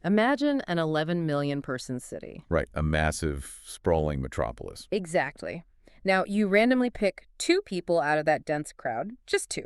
Imagine an 11 million person city. Right, a massive, sprawling metropolis. Exactly. Now, you randomly pick 2 people out of that dense crowd, just 2.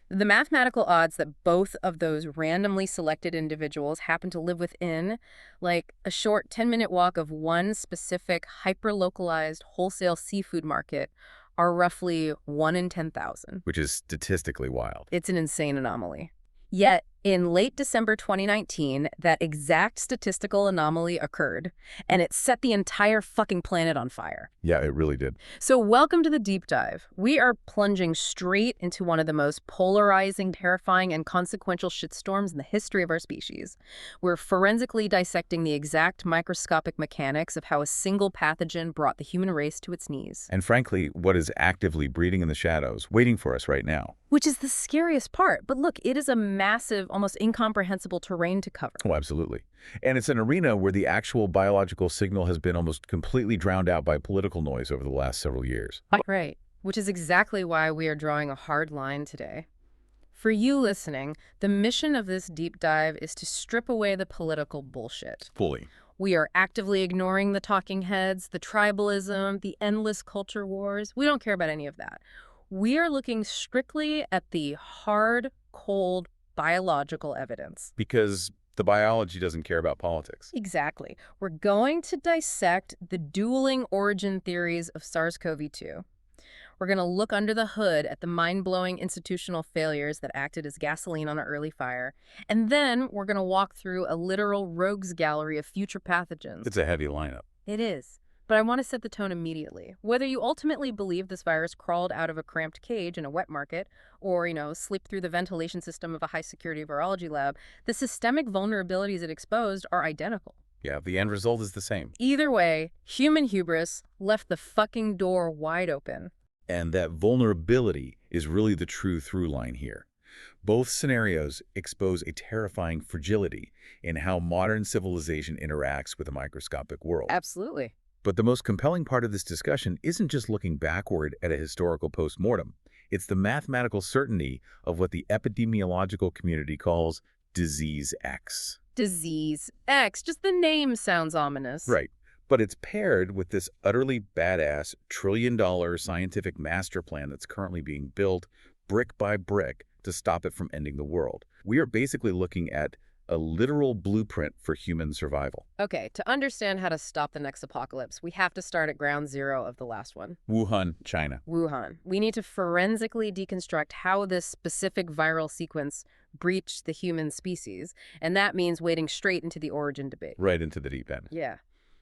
The mathematical odds that both of those randomly selected individuals happen to live within, like, a short 10-minute walk of one specific hyper-localized wholesale seafood market are roughly 1 in 10,000. Which is statistically wild. It's an insane anomaly. Yet, in late December 2019, that exact statistical anomaly occurred, and it set the entire fucking planet on fire. Yeah, it really did. So welcome to the deep dive. We are plunging straight into one of the most polarizing, terrifying, and consequential shitstorms in the history of our species. We're forensically dissecting the exact microscopic mechanics of how a single pathogen brought the human race to its knees. And frankly, what is actively breeding in the shadows, waiting for us right now. Which is the scariest part. But look, it is a massive, almost incomprehensible terrain to cover. Oh, absolutely. And it's an arena where the actual biological signal has been almost completely drowned out by political noise over the last several years. Right. Which is exactly why we are drawing a hard line today. For you listening, the mission of this deep dive is to strip away the political bullshit. Fully. We are actively ignoring the talking heads, the tribalism, the endless culture wars. We don't care about any of that. We are looking strictly at the hard, cold, biological evidence. Because the biology doesn't care about politics. Exactly. We're going to dissect the dueling origin theories of SARS-CoV-2. We're going to look under the hood at the mind-blowing institutional failures that acted as gasoline on an early fire. And then we're going to walk through a literal rogues gallery of future pathogens. It's a heavy lineup. It is. But I want to set the tone immediately. Whether you ultimately believe this virus crawled out of a cramped cage in a wet market or, slipped through the ventilation system of a high-security virology lab, the systemic vulnerabilities it exposed are identical. Yeah, the end result is the same. Either way, human hubris left the fucking door wide open. And that vulnerability is really the true through line here. Both scenarios expose a terrifying fragility in how modern civilization interacts with a microscopic world. Absolutely. But the most compelling part of this discussion isn't just looking backward at a historical postmortem. It's the mathematical certainty of what the epidemiological community calls Disease X. Disease X. Just the name sounds ominous. Right. But it's paired with this utterly badass trillion-dollar scientific master plan that's currently being built brick by brick to stop it from ending the world. We are basically looking at a literal blueprint for human survival. Okay, to understand how to stop the next apocalypse, we have to start at ground zero of the last one. Wuhan, China. Wuhan. We need to forensically deconstruct how this specific viral sequence breached the human species, and that means wading straight into the origin debate. Right into the deep end. Yeah.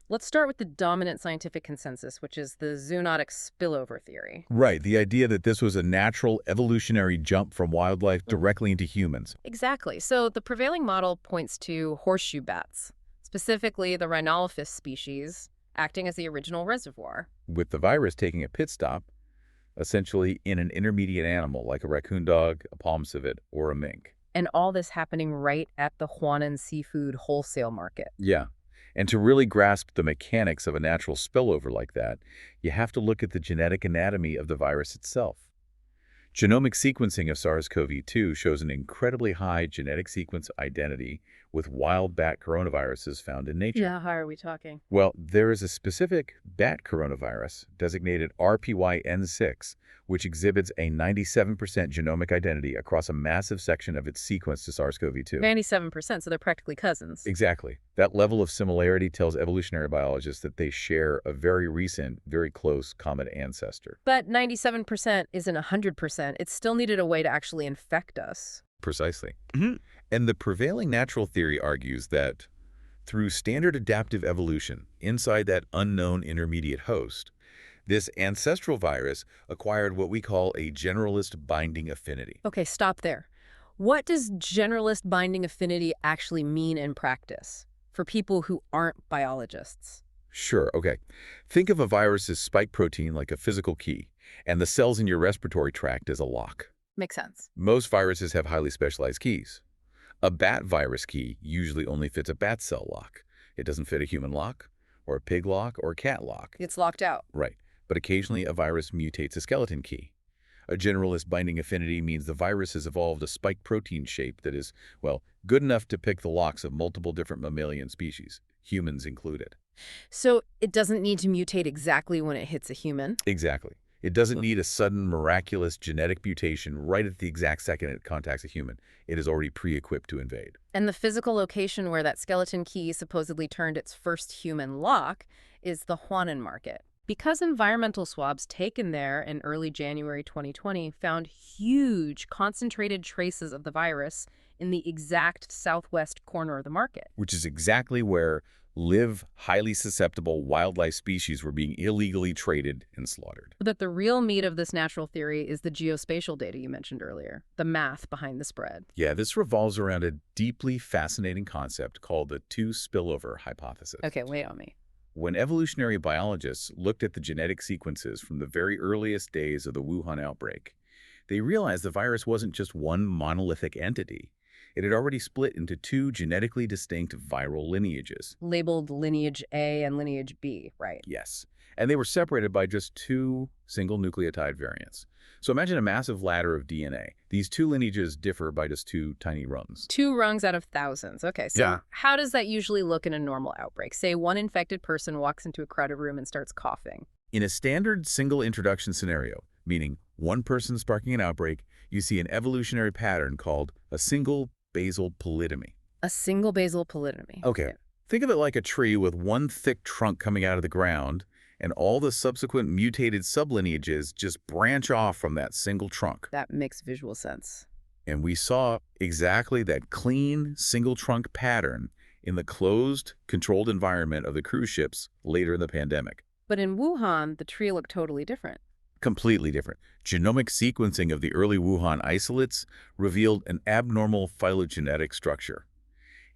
Let's start with the dominant scientific consensus, which is the Zoonotic Spillover theory. Right, the idea that this was a natural evolutionary jump from wildlife directly into humans. Exactly. So the prevailing model points to horseshoe bats, specifically the Rhinolophus species, acting as the original reservoir. With the virus taking a pit stop, essentially in an intermediate animal like a raccoon dog, a palm civet, or a mink. And all this happening right at the Huanan seafood wholesale market. Yeah. And to really grasp the mechanics of a natural spillover like that, you have to look at the genetic anatomy of the virus itself. Genomic sequencing of SARS-CoV-2 shows an incredibly high genetic sequence identity with wild bat coronaviruses found in nature. Yeah, how high are we talking? Well, there is a specific bat coronavirus designated RPYN6, which exhibits a 97% genomic identity across a massive section of its sequence to SARS-CoV-2. 97%, so they're practically cousins. Exactly. That level of similarity tells evolutionary biologists that they share a very recent, very close common ancestor. But 97% isn't 100%. It still needed a way to actually infect us. Precisely. And the prevailing natural theory argues that through standard adaptive evolution inside that unknown intermediate host, this ancestral virus acquired what we call a generalist binding affinity. Okay, stop there. What does generalist binding affinity actually mean in practice for people who aren't biologists? Sure, okay. Think of a virus's spike protein like a physical key, and the cells in your respiratory tract as a lock. Makes sense. Most viruses have highly specialized keys. A bat virus key usually only fits a bat cell lock. It doesn't fit a human lock, or a pig lock, or a cat lock. It's locked out. Right. But occasionally a virus mutates a skeleton key. A generalist binding affinity means the virus has evolved a spike protein shape that is, well, good enough to pick the locks of multiple different mammalian species, humans included. So it doesn't need to mutate exactly when it hits a human? Exactly. It doesn't need a sudden, miraculous genetic mutation right at the exact second it contacts a human. It is already pre-equipped to invade. And the physical location where that skeleton key supposedly turned its first human lock is the Huanan market. Because environmental swabs taken there in early January 2020 found huge concentrated traces of the virus in the exact southwest corner of the market. Which is exactly where live highly susceptible wildlife species were being illegally traded and slaughtered. But that the real meat of this natural theory is the geospatial data you mentioned earlier, the math behind the spread. Yeah, this revolves around a deeply fascinating concept called the Two-Spillover hypothesis. Okay, wait on me. When evolutionary biologists looked at the genetic sequences from the very earliest days of the Wuhan outbreak, they realized the virus wasn't just one monolithic entity. It had already split into two genetically distinct viral lineages. Labeled Lineage A and Lineage B, right? Yes. And they were separated by just two single nucleotide variants. So imagine a massive ladder of DNA. These two lineages differ by just two tiny rungs. 2 rungs out of thousands. Okay, so Yeah. how does that usually look in a normal outbreak? Say one infected person walks into a crowded room and starts coughing. In a standard single introduction scenario, meaning one person sparking an outbreak, you see an evolutionary pattern called a single basal polytomy. A single basal polytomy. Okay. Yeah. Think of it like a tree with one thick trunk coming out of the ground, and all the subsequent mutated sublineages just branch off from that single trunk. That makes visual sense. And we saw exactly that clean, single trunk pattern in the closed, controlled environment of the cruise ships later in the pandemic. But in Wuhan, the tree looked totally different. Completely different. Genomic sequencing of the early Wuhan isolates revealed an abnormal phylogenetic structure.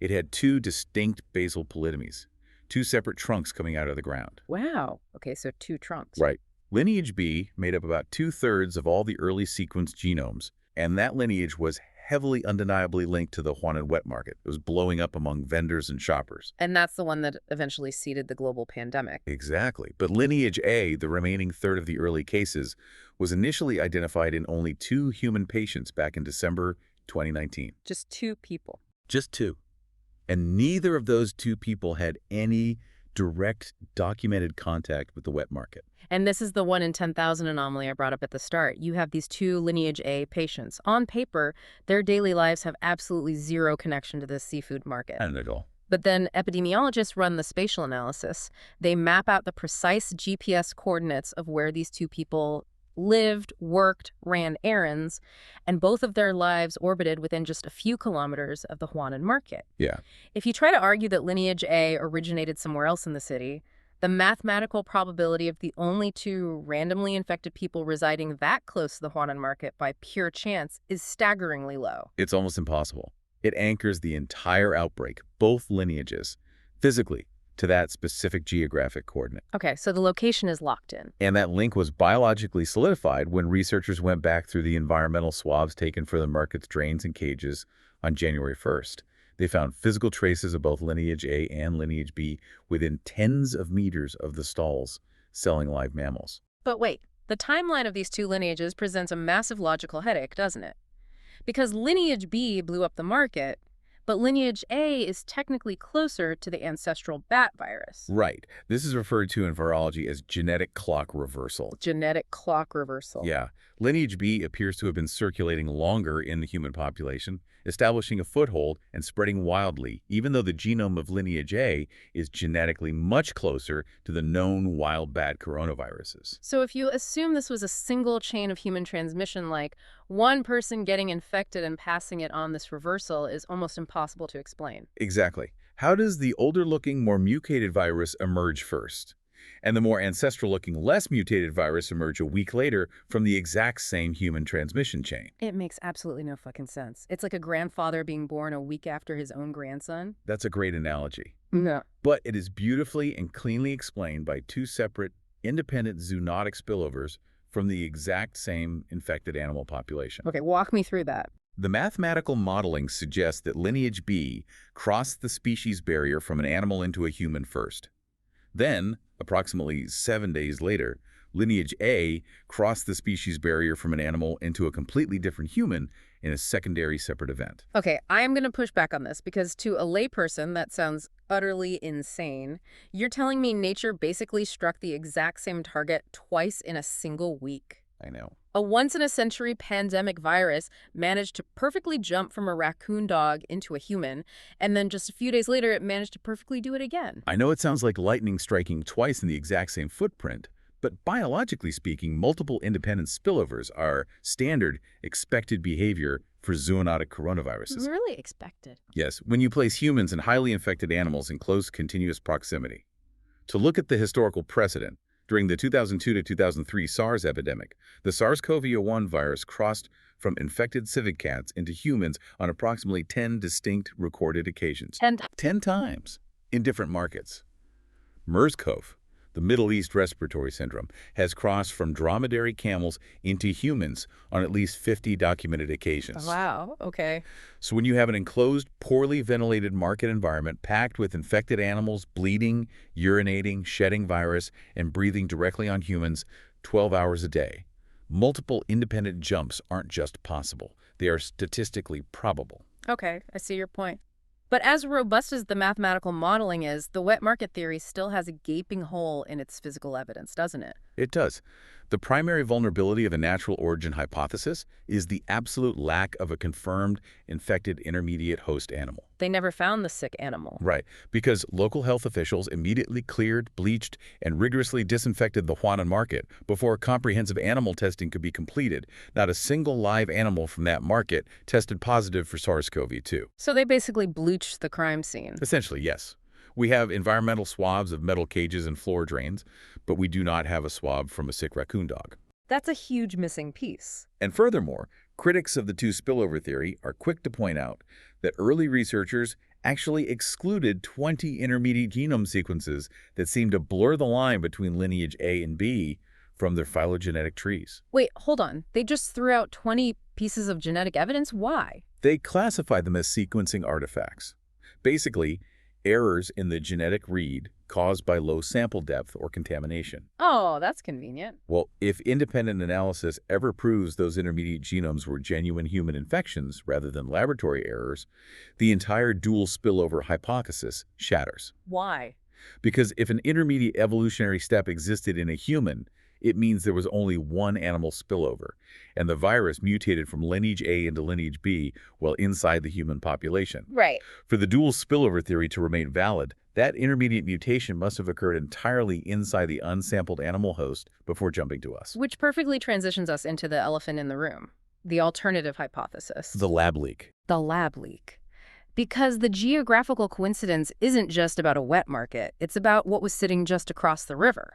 It had two distinct basal polytomies, two separate trunks coming out of the ground. Wow. Okay, so 2 trunks. Right. Lineage B made up about 2/3 of all the early sequenced genomes, and that lineage was heavily undeniably linked to the Huanan wet market. It was blowing up among vendors and shoppers. And that's the one that eventually seeded the global pandemic. Exactly. But lineage A, the remaining third of the early cases, was initially identified in only 2 human patients back in December 2019. Just 2 people. Just 2. And neither of those 2 people had any direct documented contact with the wet market. And this is the 1 in 10,000 anomaly I brought up at the start. You have these 2 Lineage A patients. On paper, their daily lives have absolutely zero connection to the seafood market. Not at all. But then epidemiologists run the spatial analysis. They map out the precise GPS coordinates of where these 2 people lived, worked, ran errands, and both of their lives orbited within just a few kilometers of the Huanan market. Yeah. If you try to argue that Lineage A originated somewhere else in the city, the mathematical probability of the only 2 randomly infected people residing that close to the Huanan market by pure chance is staggeringly low. It's almost impossible. It anchors the entire outbreak, both lineages, physically, to that specific geographic coordinate. Okay, so the location is locked in. And that link was biologically solidified when researchers went back through the environmental swabs taken for the market's drains and cages on January 1st. They found physical traces of both Lineage A and Lineage B within tens of meters of the stalls selling live mammals. But wait, the timeline of these 2 lineages presents a massive logical headache, doesn't it? Because Lineage B blew up the market, but Lineage A is technically closer to the ancestral bat virus. Right. This is referred to in virology as genetic clock reversal. Genetic clock reversal. Yeah. Lineage B appears to have been circulating longer in the human population, establishing a foothold and spreading wildly, even though the genome of Lineage A is genetically much closer to the known wild bat coronaviruses. So if you assume this was a single chain of human transmission, like one person getting infected and passing it on, this reversal is almost impossible to explain. Exactly. How does the older-looking, more mutated virus emerge first? And the more ancestral-looking, less mutated virus emerge a week later from the exact same human transmission chain. It makes absolutely no fucking sense. It's like a grandfather being born a week after his own grandson. That's a great analogy. No. But it is beautifully and cleanly explained by 2 separate, independent zoonotic spillovers from the exact same infected animal population. Okay, walk me through that. The mathematical modeling suggests that Lineage B crossed the species barrier from an animal into a human first. Then, approximately 7 days later, Lineage A crossed the species barrier from an animal into a completely different human in a secondary separate event. Okay, I'm going to push back on this because to a layperson, that sounds utterly insane. You're telling me nature basically struck the exact same target twice in a single week. I know. A once-in-a-century pandemic virus managed to perfectly jump from a raccoon dog into a human, and then just a few days later, it managed to perfectly do it again. I know it sounds like lightning striking twice in the exact same footprint, but biologically speaking, multiple independent spillovers are standard expected behavior for zoonotic coronaviruses. Really expected. Yes, when you place humans and highly infected animals in close continuous proximity. To look at the historical precedent, during the 2002 to 2003 SARS epidemic, the SARS-CoV-1 virus crossed from infected civet cats into humans on approximately 10 distinct recorded occasions. 10 times in different markets. MERS-CoV, the Middle East Respiratory Syndrome, has crossed from dromedary camels into humans on at least 50 documented occasions. Wow, okay. So when you have an enclosed, poorly ventilated market environment packed with infected animals bleeding, urinating, shedding virus, and breathing directly on humans 12 hours a day, multiple independent jumps aren't just possible. They are statistically probable. Okay, I see your point. But as robust as the mathematical modeling is, the wet market theory still has a gaping hole in its physical evidence, doesn't it? It does. The primary vulnerability of the natural origin hypothesis is the absolute lack of a confirmed infected intermediate host animal. They never found the sick animal. Right, because local health officials immediately cleared, bleached, and rigorously disinfected the Huanan market before comprehensive animal testing could be completed. Not a single live animal from that market tested positive for SARS-CoV-2. So they basically bleached the crime scene. Essentially, yes. We have environmental swabs of metal cages and floor drains, but we do not have a swab from a sick raccoon dog. That's a huge missing piece. And furthermore, critics of the two-spillover theory are quick to point out that early researchers actually excluded 20 intermediate genome sequences that seem to blur the line between lineage A and B from their phylogenetic trees. Wait, hold on. They just threw out 20 pieces of genetic evidence? Why? They classified them as sequencing artifacts. Basically, errors in the genetic read caused by low sample depth or contamination. Oh, that's convenient. Well, if independent analysis ever proves those intermediate genomes were genuine human infections rather than laboratory errors, the entire dual spillover hypothesis shatters. Why? Because if an intermediate evolutionary step existed in a human, it means there was only one animal spillover, and the virus mutated from lineage A into lineage B while inside the human population. Right. For the dual spillover theory to remain valid, that intermediate mutation must have occurred entirely inside the unsampled animal host before jumping to us. Which perfectly transitions us into the elephant in the room, the alternative hypothesis. The lab leak. The lab leak. Because the geographical coincidence isn't just about a wet market, it's about what was sitting just across the river.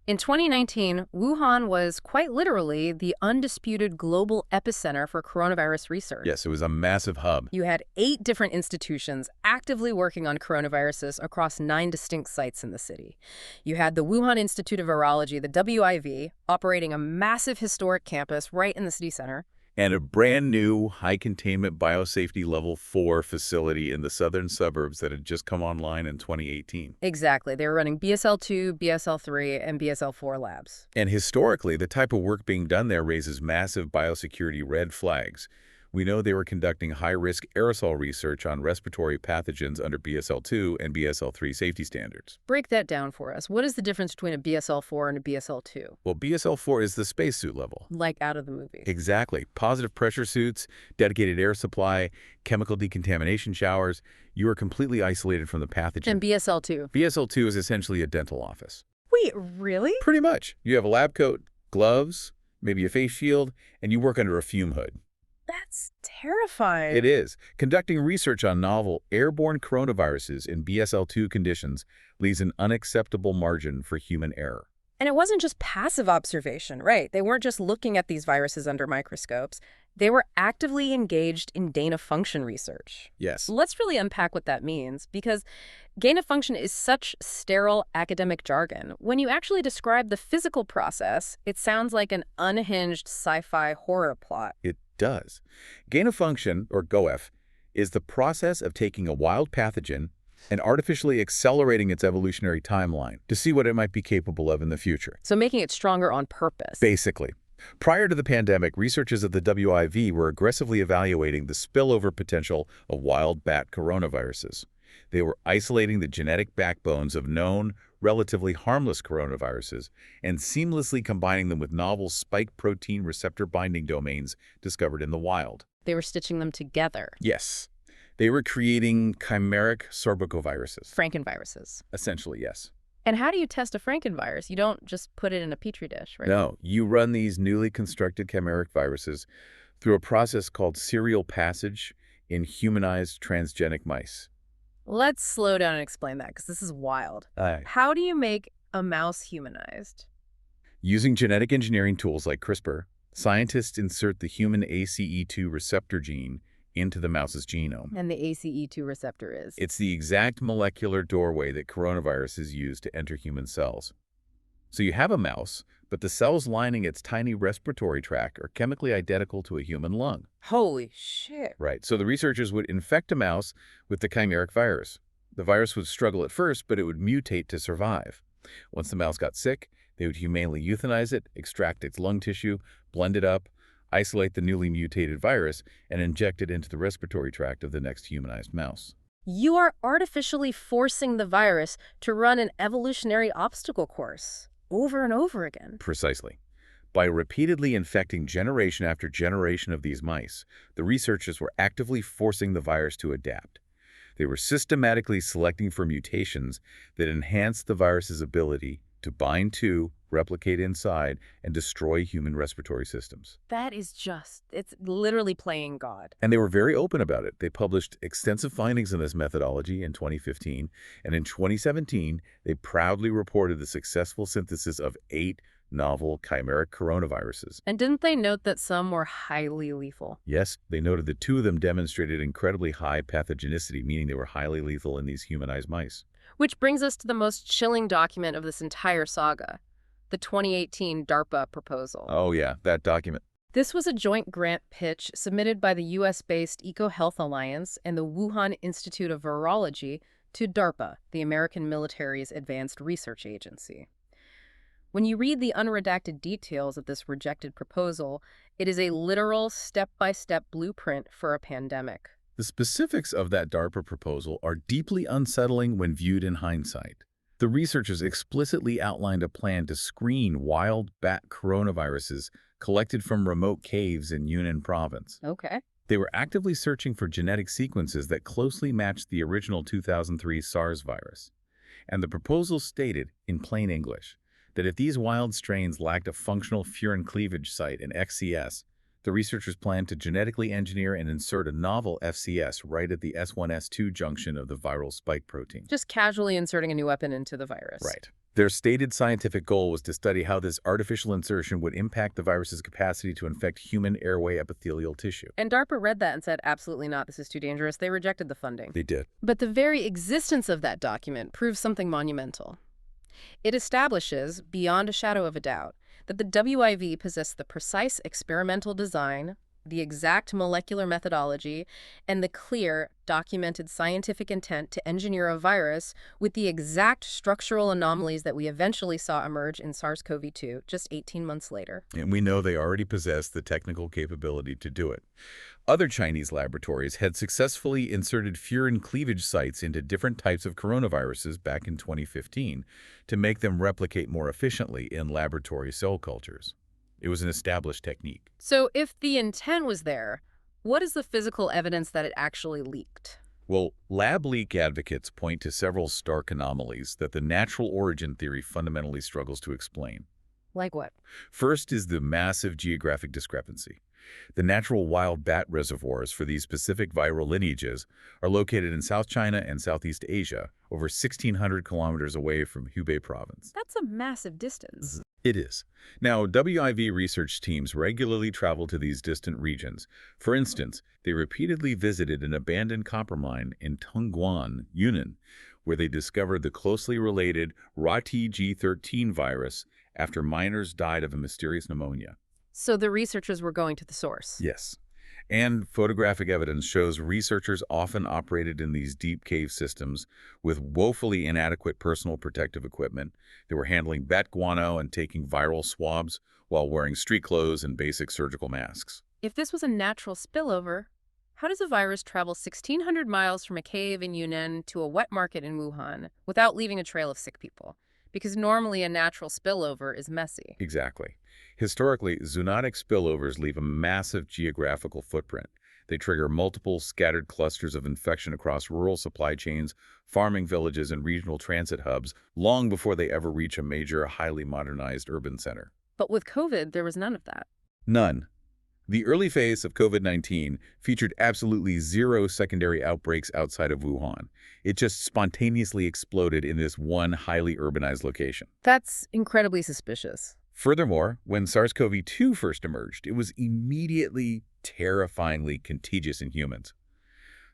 In 2019, Wuhan was quite literally the undisputed global epicenter for coronavirus research. Yes, it was a massive hub. You had 8 different institutions actively working on coronaviruses across 9 distinct sites in the city. You had the Wuhan Institute of Virology, the WIV, operating a massive historic campus right in the city center. And a brand new high-containment biosafety level 4 facility in the southern suburbs that had just come online in 2018. Exactly. They were running BSL-2, BSL-3, and BSL-4 labs. And historically, the type of work being done there raises massive biosecurity red flags. We know they were conducting high-risk aerosol research on respiratory pathogens under BSL-2 and BSL-3 safety standards. Break that down for us. What is the difference between a BSL-4 and a BSL-2? Well, BSL-4 is the spacesuit level. Like out of the movie. Exactly. Positive pressure suits, dedicated air supply, chemical decontamination showers. You are completely isolated from the pathogen. And BSL-2? BSL-2 is essentially a dental office. Wait, really? Pretty much. You have a lab coat, gloves, maybe a face shield, and you work under a fume hood. That's terrifying. It is. Conducting research on novel airborne coronaviruses in BSL-2 conditions leaves an unacceptable margin for human error. And it wasn't just passive observation, right? They weren't just looking at these viruses under microscopes. They were actively engaged in gain-of-function research. Yes. Let's really unpack what that means, because gain-of-function is such sterile academic jargon. When you actually describe the physical process, it sounds like an unhinged sci-fi horror plot. It does. Gain-of-function, or GOEF, is the process of taking a wild pathogen, and artificially accelerating its evolutionary timeline to see what it might be capable of in the future. So making it stronger on purpose. Basically. Prior to the pandemic, researchers at the WIV were aggressively evaluating the spillover potential of wild bat coronaviruses. They were isolating the genetic backbones of known, relatively harmless coronaviruses and seamlessly combining them with novel spike protein receptor binding domains discovered in the wild. They were stitching them together. Yes. They were creating chimeric sorbecoviruses. Frankenviruses. Essentially, yes. And how do you test a Frankenvirus? You don't just put it in a petri dish, right? No, you run these newly constructed chimeric viruses through a process called serial passage in humanized transgenic mice. Let's slow down and explain that, because this is wild. How do you make a mouse humanized? Using genetic engineering tools like CRISPR, scientists insert the human ACE2 receptor gene into the mouse's genome. And the ACE2 receptor is? It's the exact molecular doorway that coronaviruses use to enter human cells. So you have a mouse, but the cells lining its tiny respiratory tract are chemically identical to a human lung. Holy shit. Right. So the researchers would infect a mouse with the chimeric virus. The virus would struggle at first, but it would mutate to survive. Once the mouse got sick, they would humanely euthanize it, extract its lung tissue, blend it up, isolate the newly mutated virus, and inject it into the respiratory tract of the next humanized mouse. You are artificially forcing the virus to run an evolutionary obstacle course over and over again. Precisely. By repeatedly infecting generation after generation of these mice, the researchers were actively forcing the virus to adapt. They were systematically selecting for mutations that enhanced the virus's ability to bind to, replicate inside, and destroy human respiratory systems. That is it's literally playing God. And they were very open about it. They published extensive findings in this methodology in 2015, and in 2017, they proudly reported the successful synthesis of 8 novel chimeric coronaviruses. And didn't they note that some were highly lethal? Yes, they noted that 2 of them demonstrated incredibly high pathogenicity, meaning they were highly lethal in these humanized mice. Which brings us to the most chilling document of this entire saga, the 2018 DARPA proposal. Oh yeah, that document. This was a joint grant pitch submitted by the U.S.-based EcoHealth Alliance and the Wuhan Institute of Virology to DARPA, the American military's advanced research agency. When you read the unredacted details of this rejected proposal, it is a literal step-by-step blueprint for a pandemic. The specifics of that DARPA proposal are deeply unsettling when viewed in hindsight. The researchers explicitly outlined a plan to screen wild bat coronaviruses collected from remote caves in Yunnan province. Okay. They were actively searching for genetic sequences that closely matched the original 2003 SARS virus. And the proposal stated, in plain English, that if these wild strains lacked a functional Furin cleavage site in XCS, the researchers planned to genetically engineer and insert a novel FCS right at the S1-S2 junction of the viral spike protein. Just casually inserting a new weapon into the virus. Right. Their stated scientific goal was to study how this artificial insertion would impact the virus's capacity to infect human airway epithelial tissue. And DARPA read that and said, absolutely not, this is too dangerous. They rejected the funding. They did. But the very existence of that document proves something monumental. It establishes, beyond a shadow of a doubt, that the WIV possessed the precise experimental design, the exact molecular methodology, and the clear, documented scientific intent to engineer a virus with the exact structural anomalies that we eventually saw emerge in SARS-CoV-2 just 18 months later. And we know they already possess the technical capability to do it. Other Chinese laboratories had successfully inserted furin cleavage sites into different types of coronaviruses back in 2015 to make them replicate more efficiently in laboratory cell cultures. It was an established technique. So if the intent was there, what is the physical evidence that it actually leaked? Well, lab leak advocates point to several stark anomalies that the natural origin theory fundamentally struggles to explain. Like what? First is the massive geographic discrepancy. The natural wild bat reservoirs for these specific viral lineages are located in South China and Southeast Asia, over 1,600 kilometers away from Hubei province. That's a massive distance. It is. Now, WIV research teams regularly travel to these distant regions. For instance, they repeatedly visited an abandoned copper mine in Tongguan, Yunnan, where they discovered the closely related RATG13 virus after miners died of a mysterious pneumonia. So the researchers were going to the source. Yes. And photographic evidence shows researchers often operated in these deep cave systems with woefully inadequate personal protective equipment. They were handling bat guano and taking viral swabs while wearing street clothes and basic surgical masks. If this was a natural spillover, how does a virus travel 1,600 miles from a cave in Yunnan to a wet market in Wuhan without leaving a trail of sick people? Because normally a natural spillover is messy. Exactly. Historically, zoonotic spillovers leave a massive geographical footprint. They trigger multiple scattered clusters of infection across rural supply chains, farming villages, and regional transit hubs long before they ever reach a major, highly modernized urban center. But with COVID, there was none of that. None. The early phase of COVID-19 featured absolutely zero secondary outbreaks outside of Wuhan. It just spontaneously exploded in this one highly urbanized location. That's incredibly suspicious. Furthermore, when SARS-CoV-2 first emerged, it was immediately terrifyingly contagious in humans.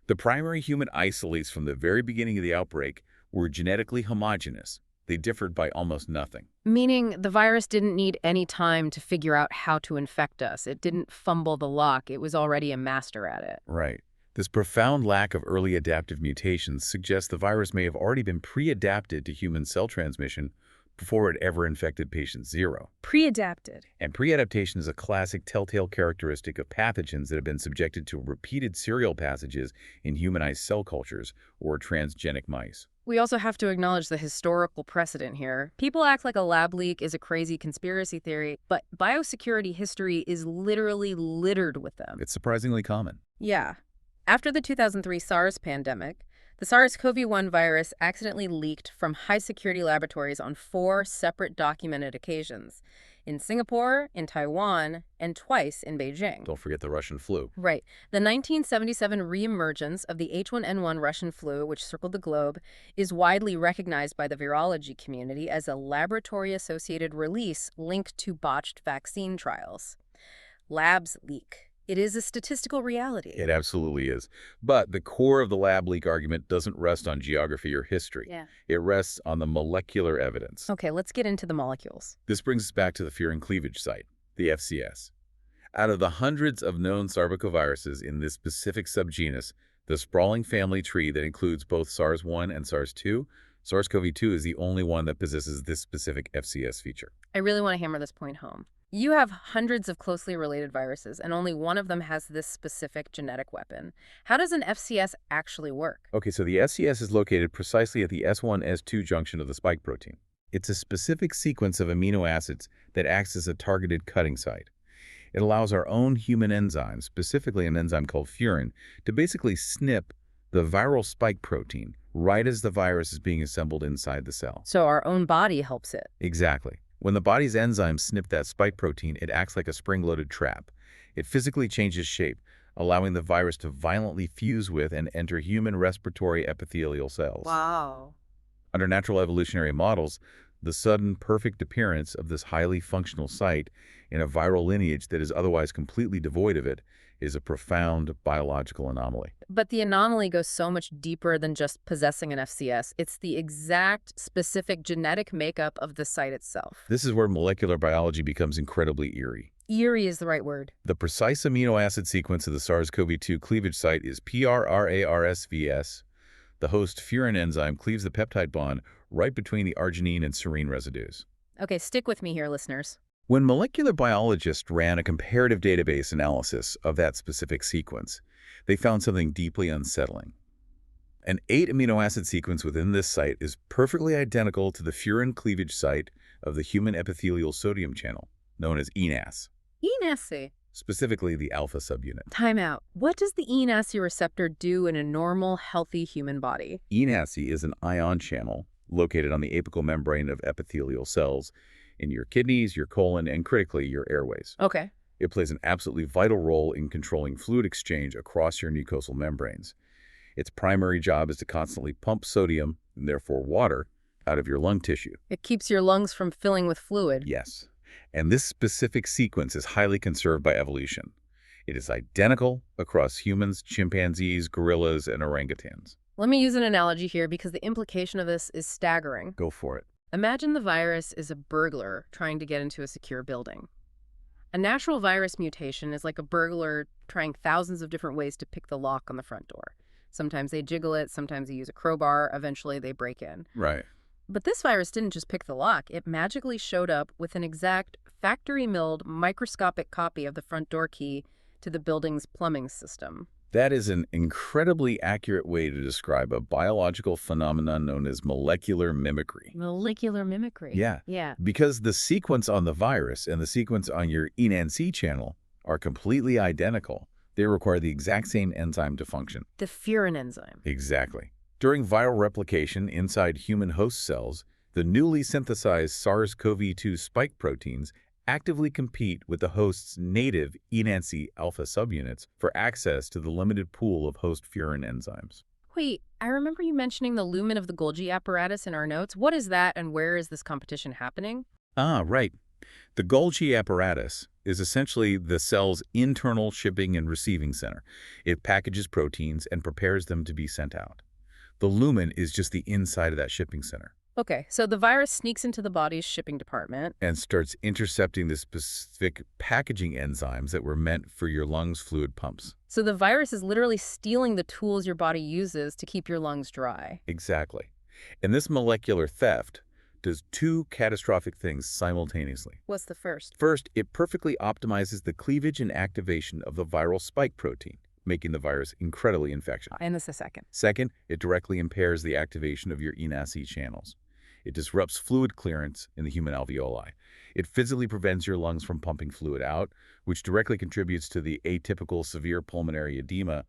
The primary human isolates from the very beginning of the outbreak were genetically homogeneous. They differed by almost nothing. Meaning the virus didn't need any time to figure out how to infect us. It didn't fumble the lock. It was already a master at it. Right. This profound lack of early adaptive mutations suggests the virus may have already been pre-adapted to human cell transmission before it ever infected patient zero. Pre-adapted. And pre-adaptation is a classic telltale characteristic of pathogens that have been subjected to repeated serial passages in humanized cell cultures or transgenic mice. We also have to acknowledge the historical precedent here. People act like a lab leak is a crazy conspiracy theory, but biosecurity history is literally littered with them. It's surprisingly common. Yeah. After the 2003 SARS pandemic, the SARS-CoV-1 virus accidentally leaked from high-security laboratories on 4 separate documented occasions, in Singapore, in Taiwan, and twice in Beijing. Don't forget the Russian flu. Right. The 1977 reemergence of the H1N1 Russian flu, which circled the globe, is widely recognized by the virology community as a laboratory-associated release linked to botched vaccine trials. Labs leak. It is a statistical reality. It absolutely is. But the core of the lab leak argument doesn't rest on geography or history. Yeah. It rests on the molecular evidence. Okay, let's get into the molecules. This brings us back to the Furin cleavage site, the FCS. Out of the hundreds of known Sorbecoviruses in this specific subgenus, the sprawling family tree that includes both SARS-1 and SARS-2, SARS-CoV-2 is the only one that possesses this specific FCS feature. I really want to hammer this point home. You have hundreds of closely related viruses, and only one of them has this specific genetic weapon. How does an FCS actually work? Okay, so the FCS is located precisely at the S1-S2 junction of the spike protein. It's a specific sequence of amino acids that acts as a targeted cutting site. It allows our own human enzymes, specifically an enzyme called Furin, to basically snip the viral spike protein right as the virus is being assembled inside the cell. So our own body helps it. Exactly. When the body's enzymes snip that spike protein, it acts like a spring-loaded trap. It physically changes shape, allowing the virus to violently fuse with and enter human respiratory epithelial cells. Wow. Under natural evolutionary models, the sudden, perfect appearance of this highly functional site in a viral lineage that is otherwise completely devoid of it is a profound biological anomaly. But the anomaly goes so much deeper than just possessing an FCS. It's the exact, specific genetic makeup of the site itself. This is where molecular biology becomes incredibly eerie. Eerie is the right word. The precise amino acid sequence of the SARS-CoV-2 cleavage site is PRRARSVS. The host furin enzyme cleaves the peptide bond right between the arginine and serine residues. Okay, stick with me here, listeners. When molecular biologists ran a comparative database analysis of that specific sequence, they found something deeply unsettling. An 8 amino acid sequence within this site is perfectly identical to the furin cleavage site of the human epithelial sodium channel, known as ENaC, ENaC. specifically the alpha subunit. Time out. What does the ENaC receptor do in a normal, healthy human body? ENaC is an ion channel located on the apical membrane of epithelial cells in your kidneys, your colon, and critically, your airways. Okay. It plays an absolutely vital role in controlling fluid exchange across your mucosal membranes. Its primary job is to constantly pump sodium, and therefore water, out of your lung tissue. It keeps your lungs from filling with fluid. Yes. And this specific sequence is highly conserved by evolution. It is identical across humans, chimpanzees, gorillas, and orangutans. Let me use an analogy here because the implication of this is staggering. Go for it. Imagine the virus is a burglar trying to get into a secure building. A natural virus mutation is like a burglar trying thousands of different ways to pick the lock on the front door. Sometimes they jiggle it, sometimes they use a crowbar, eventually they break in. Right. But this virus didn't just pick the lock. It magically showed up with an exact factory-milled microscopic copy of the front door key to the building's plumbing system. That is an incredibly accurate way to describe a biological phenomenon known as molecular mimicry. Molecular mimicry. Yeah. Yeah. Because the sequence on the virus and the sequence on your ENaC channel are completely identical. They require the exact same enzyme to function. The Furin enzyme. Exactly. During viral replication inside human host cells, the newly synthesized SARS-CoV-2 spike proteins actively compete with the host's native ENaC alpha subunits for access to the limited pool of host furin enzymes. Wait, I remember you mentioning the lumen of the Golgi apparatus in our notes. What is that, and where is this competition happening? Ah, right. The Golgi apparatus is essentially the cell's internal shipping and receiving center. It packages proteins and prepares them to be sent out. The lumen is just the inside of that shipping center. Okay, so the virus sneaks into the body's shipping department. And starts intercepting the specific packaging enzymes that were meant for your lungs' fluid pumps. So the virus is literally stealing the tools your body uses to keep your lungs dry. Exactly. And this molecular theft does two catastrophic things simultaneously. What's the first? First, it perfectly optimizes the cleavage and activation of the viral spike protein, making the virus incredibly infectious. And this is the second. Second, it directly impairs the activation of your ENaC channels. It disrupts fluid clearance in the human alveoli. It physically prevents your lungs from pumping fluid out, which directly contributes to the atypical severe pulmonary edema,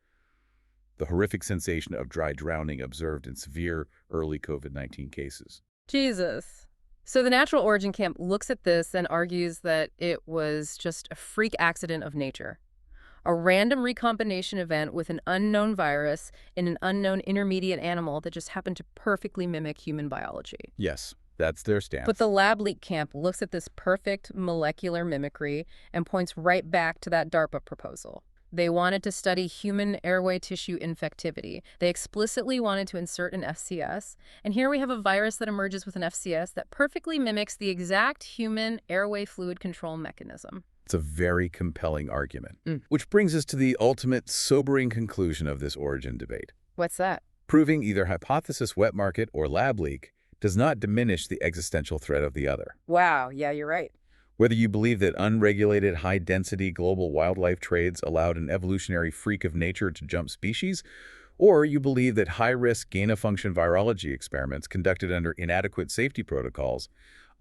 the horrific sensation of dry drowning observed in severe early COVID-19 cases. Jesus. So the natural origin camp looks at this and argues that it was just a freak accident of nature. A random recombination event with an unknown virus in an unknown intermediate animal that just happened to perfectly mimic human biology. Yes, that's their stance. But the lab leak camp looks at this perfect molecular mimicry and points right back to that DARPA proposal. They wanted to study human airway tissue infectivity. They explicitly wanted to insert an FCS. And here we have a virus that emerges with an FCS that perfectly mimics the exact human airway fluid control mechanism. It's a very compelling argument, which brings us to the ultimate sobering conclusion of this origin debate. What's that? Proving either hypothesis wet market or lab leak does not diminish the existential threat of the other. Wow, yeah, you're right. Whether you believe that unregulated, high-density global wildlife trades allowed an evolutionary freak of nature to jump species, or you believe that high-risk gain-of-function virology experiments conducted under inadequate safety protocols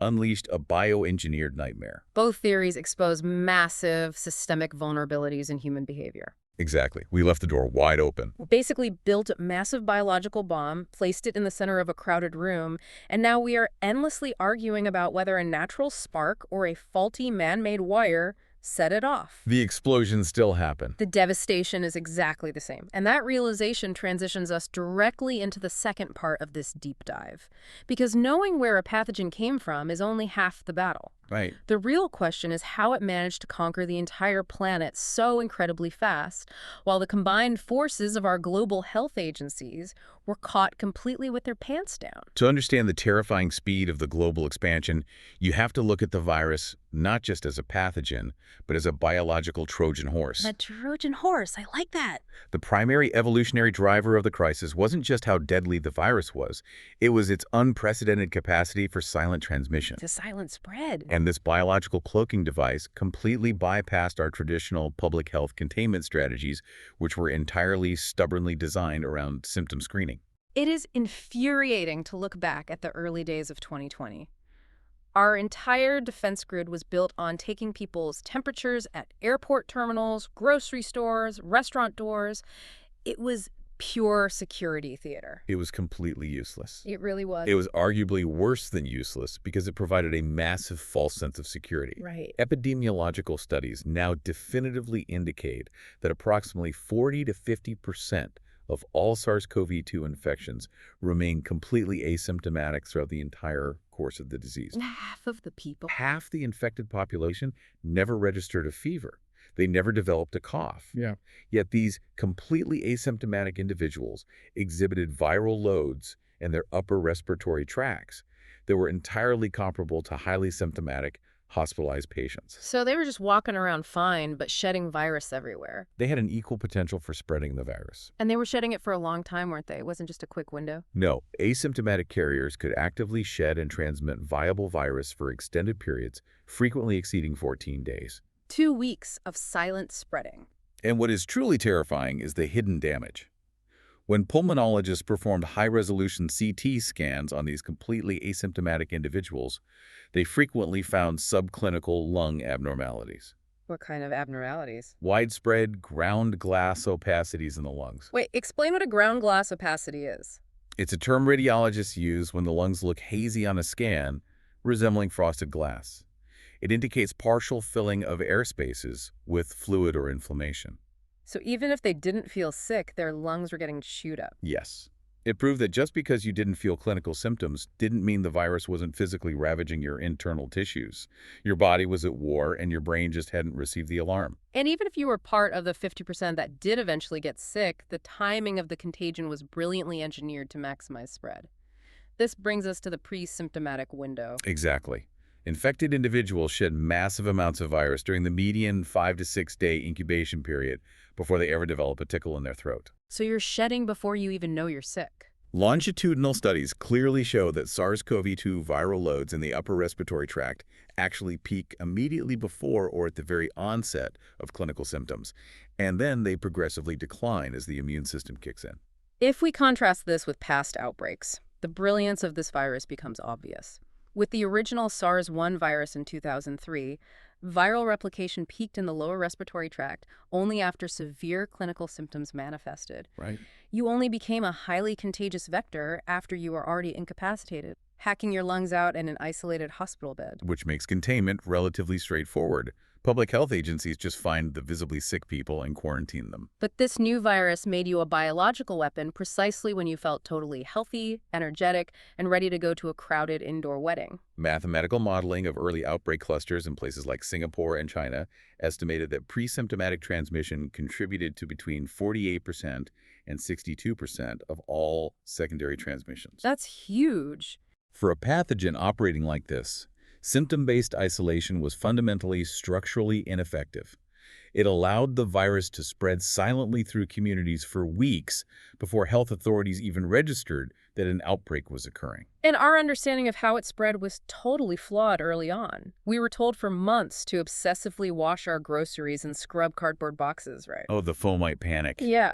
unleashed a bioengineered nightmare. Both theories expose massive systemic vulnerabilities in human behavior. Exactly. We left the door wide open. We basically built a massive biological bomb, placed it in the center of a crowded room, and now we are endlessly arguing about whether a natural spark or a faulty man-made wire set it off. The explosions still happen. The devastation is exactly the same. And that realization transitions us directly into the second part of this deep dive. Because knowing where a pathogen came from is only half the battle. Right. The real question is how it managed to conquer the entire planet so incredibly fast, while the combined forces of our global health agencies were caught completely with their pants down. To understand the terrifying speed of the global expansion, you have to look at the virus not just as a pathogen, but as a biological Trojan horse. A Trojan horse, I like that. The primary evolutionary driver of the crisis wasn't just how deadly the virus was, it was its unprecedented capacity for silent transmission. The silent spread. And this biological cloaking device completely bypassed our traditional public health containment strategies, which were entirely stubbornly designed around symptom screening. It is infuriating to look back at the early days of 2020. Our entire defense grid was built on taking people's temperatures at airport terminals, grocery stores, restaurant doors. It was pure security theater. It was completely useless. It really was. It was arguably worse than useless because it provided a massive false sense of security. Right. Epidemiological studies now definitively indicate that approximately 40 to 50% of all SARS-CoV-2 infections remain completely asymptomatic throughout the entire course of the disease. Half of the people. Half the infected population never registered a fever. They never developed a cough. Yeah. Yet these completely asymptomatic individuals exhibited viral loads in their upper respiratory tracts that were entirely comparable to highly symptomatic, hospitalized patients. So they were just walking around fine, but shedding virus everywhere. They had an equal potential for spreading the virus. And they were shedding it for a long time, weren't they? It wasn't just a quick window. No, asymptomatic carriers could actively shed and transmit viable virus for extended periods, frequently exceeding 14 days. 2 weeks of silent spreading. And what is truly terrifying is the hidden damage. When pulmonologists performed high-resolution CT scans on these completely asymptomatic individuals, they frequently found subclinical lung abnormalities. What kind of abnormalities? Widespread ground glass opacities in the lungs. Wait, explain what a ground glass opacity is. It's a term radiologists use when the lungs look hazy on a scan, resembling frosted glass. It indicates partial filling of air spaces with fluid or inflammation. So even if they didn't feel sick, their lungs were getting chewed up. Yes. It proved that just because you didn't feel clinical symptoms didn't mean the virus wasn't physically ravaging your internal tissues. Your body was at war and your brain just hadn't received the alarm. And even if you were part of the 50% that did eventually get sick, the timing of the contagion was brilliantly engineered to maximize spread. This brings us to the pre-symptomatic window. Exactly. Infected individuals shed massive amounts of virus during the median 5 to 6 day incubation period before they ever develop a tickle in their throat. So you're shedding before you even know you're sick. Longitudinal studies clearly show that SARS-CoV-2 viral loads in the upper respiratory tract actually peak immediately before or at the very onset of clinical symptoms, and then they progressively decline as the immune system kicks in. If we contrast this with past outbreaks, the brilliance of this virus becomes obvious. With the original SARS-1 virus in 2003, viral replication peaked in the lower respiratory tract only after severe clinical symptoms manifested. Right. You only became a highly contagious vector after you were already incapacitated, hacking your lungs out in an isolated hospital bed. Which makes containment relatively straightforward. Public health agencies just find the visibly sick people and quarantine them. But this new virus made you a biological weapon precisely when you felt totally healthy, energetic, and ready to go to a crowded indoor wedding. Mathematical modeling of early outbreak clusters in places like Singapore and China estimated that pre-symptomatic transmission contributed to between 48% and 62% of all secondary transmissions. That's huge. For a pathogen operating like this, symptom-based isolation was fundamentally structurally ineffective. It allowed the virus to spread silently through communities for weeks before health authorities even registered that an outbreak was occurring. And our understanding of how it spread was totally flawed early on. We were told for months to obsessively wash our groceries and scrub cardboard boxes, right? Oh, the fomite panic. Yeah.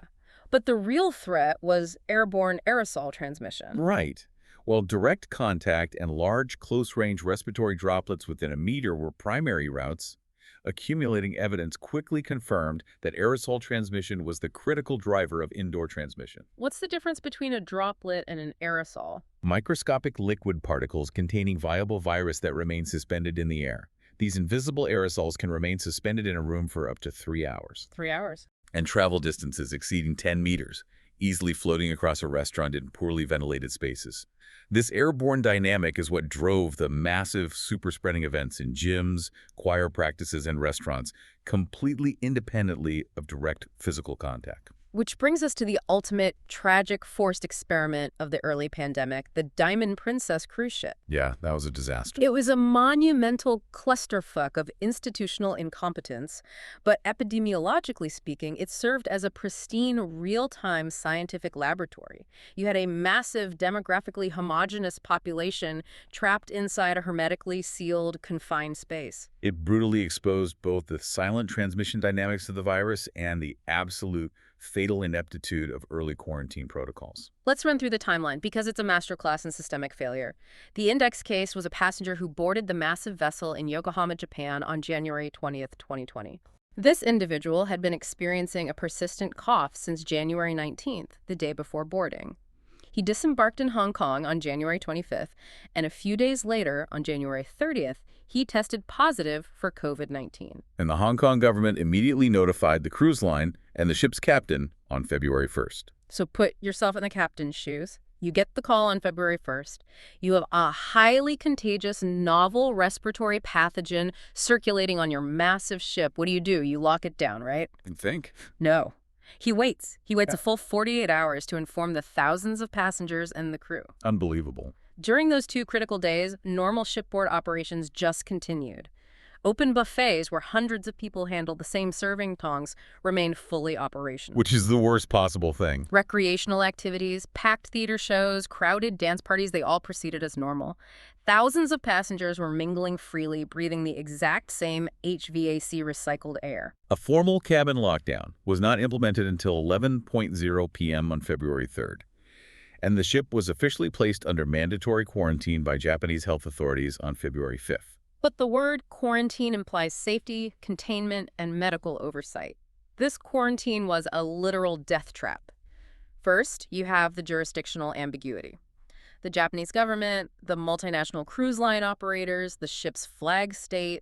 But the real threat was airborne aerosol transmission. Right. While direct contact and large, close-range respiratory droplets within a meter were primary routes, accumulating evidence quickly confirmed that aerosol transmission was the critical driver of indoor transmission. What's the difference between a droplet and an aerosol? Microscopic liquid particles containing viable virus that remain suspended in the air. These invisible aerosols can remain suspended in a room for up to 3 hours. 3 hours. And travel distances exceeding 10 meters, easily floating across a restaurant in poorly ventilated spaces. This airborne dynamic is what drove the massive super-spreading events in gyms, choir practices, and restaurants, completely independently of direct physical contact. Which brings us to the ultimate tragic forced experiment of the early pandemic, the Diamond Princess cruise ship. Yeah, that was a disaster. It was a monumental clusterfuck of institutional incompetence, but epidemiologically speaking, it served as a pristine, real-time scientific laboratory. You had a massive, demographically homogeneous population trapped inside a hermetically sealed, confined space. It brutally exposed both the silent transmission dynamics of the virus and the absolute fatal ineptitude of early quarantine protocols. Let's run through the timeline because it's a masterclass in systemic failure. The index case was a passenger who boarded the massive vessel in Yokohama, Japan on January 20th, 2020. This individual had been experiencing a persistent cough since January 19th, the day before boarding. He disembarked in Hong Kong on January 25th, and a few days later, on January 30th, he tested positive for COVID-19. And the Hong Kong government immediately notified the cruise line and the ship's captain on February 1st. So put yourself in the captain's shoes. You get the call on February 1st. You have a highly contagious novel respiratory pathogen circulating on your massive ship. What do? You lock it down, right? You think? No. He waits. He waits a full 48 hours to inform the thousands of passengers and the crew. Unbelievable. During those 2 critical days, normal shipboard operations just continued. Open buffets where hundreds of people handled the same serving tongs remained fully operational. Which is the worst possible thing. Recreational activities, packed theater shows, crowded dance parties, they all proceeded as normal. Thousands of passengers were mingling freely, breathing the exact same HVAC recycled air. A formal cabin lockdown was not implemented until 11:00 p.m. on February 3rd, and the ship was officially placed under mandatory quarantine by Japanese health authorities on February 5th. But the word quarantine implies safety, containment, and medical oversight. This quarantine was a literal death trap. First, you have the jurisdictional ambiguity. The Japanese government, the multinational cruise line operators, the ship's flag state,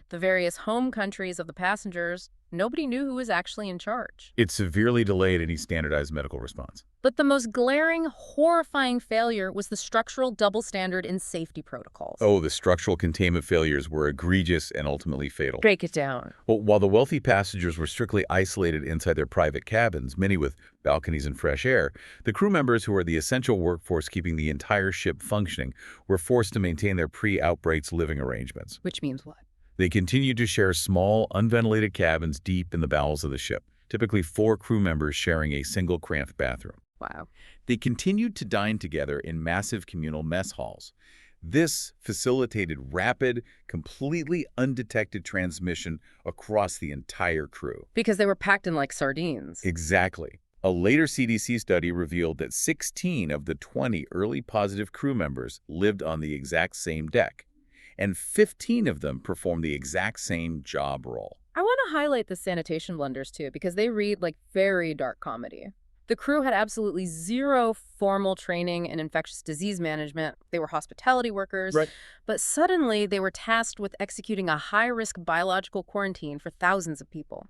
the various home countries of the passengers, nobody knew who was actually in charge. It severely delayed any standardized medical response. But the most glaring, horrifying failure was the structural double standard in safety protocols. Oh, the structural containment failures were egregious and ultimately fatal. Break it down. Well, while the wealthy passengers were strictly isolated inside their private cabins, many with balconies and fresh air, the crew members, who were the essential workforce keeping the entire ship functioning, were forced to maintain their pre-outbreaks living arrangements. Which means what? They continued to share small, unventilated cabins deep in the bowels of the ship, typically 4 crew members sharing a single cramped bathroom. Wow. They continued to dine together in massive communal mess halls. This facilitated rapid, completely undetected transmission across the entire crew. Because they were packed in like sardines. Exactly. A later CDC study revealed that 16 of the 20 early positive crew members lived on the exact same deck, and 15 of them performed the exact same job role. I want to highlight the sanitation blunders too, because they read like very dark comedy. The crew had absolutely zero formal training in infectious disease management. They were hospitality workers. Right. But suddenly they were tasked with executing a high-risk biological quarantine for thousands of people.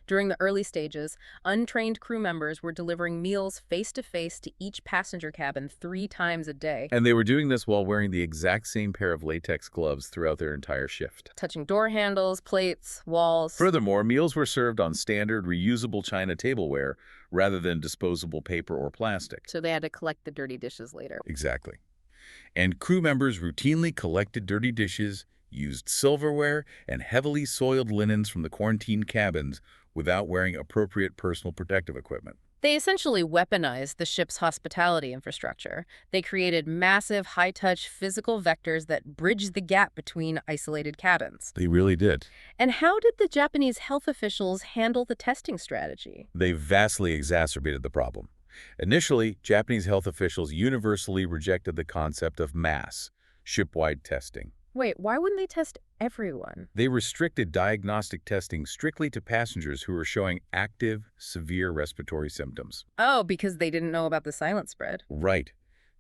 During the early stages, untrained crew members were delivering meals face-to-face to each passenger cabin 3 times a day. And they were doing this while wearing the exact same pair of latex gloves throughout their entire shift. Touching door handles, plates, walls. Furthermore, meals were served on standard, reusable china tableware rather than disposable paper or plastic. So they had to collect the dirty dishes later. Exactly. And crew members routinely collected dirty dishes, used silverware, and heavily soiled linens from the quarantine cabins without wearing appropriate personal protective equipment. They essentially weaponized the ship's hospitality infrastructure. They created massive, high-touch physical vectors that bridged the gap between isolated cabins. They really did. And how did the Japanese health officials handle the testing strategy? They vastly exacerbated the problem. Initially, Japanese health officials universally rejected the concept of mass, ship-wide testing. Wait, why wouldn't they test everyone? They restricted diagnostic testing strictly to passengers who were showing active, severe respiratory symptoms. Oh, because they didn't know about the silent spread. Right.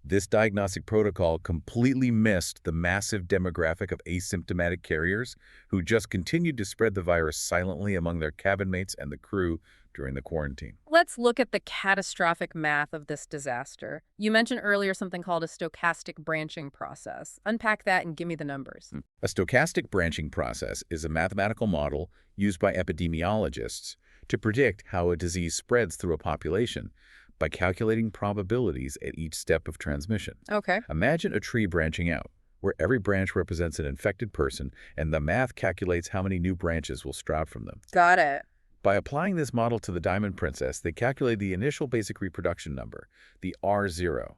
This diagnostic protocol completely missed the massive demographic of asymptomatic carriers who just continued to spread the virus silently among their cabin mates and the crew during the quarantine. Let's look at the catastrophic math of this disaster. You mentioned earlier something called a stochastic branching process. Unpack that and give me the numbers. A stochastic branching process is a mathematical model used by epidemiologists to predict how a disease spreads through a population by calculating probabilities at each step of transmission. Okay. Imagine a tree branching out, where every branch represents an infected person, and the math calculates how many new branches will sprout from them. Got it. By applying this model to the Diamond Princess, they calculated the initial basic reproduction number, the R0.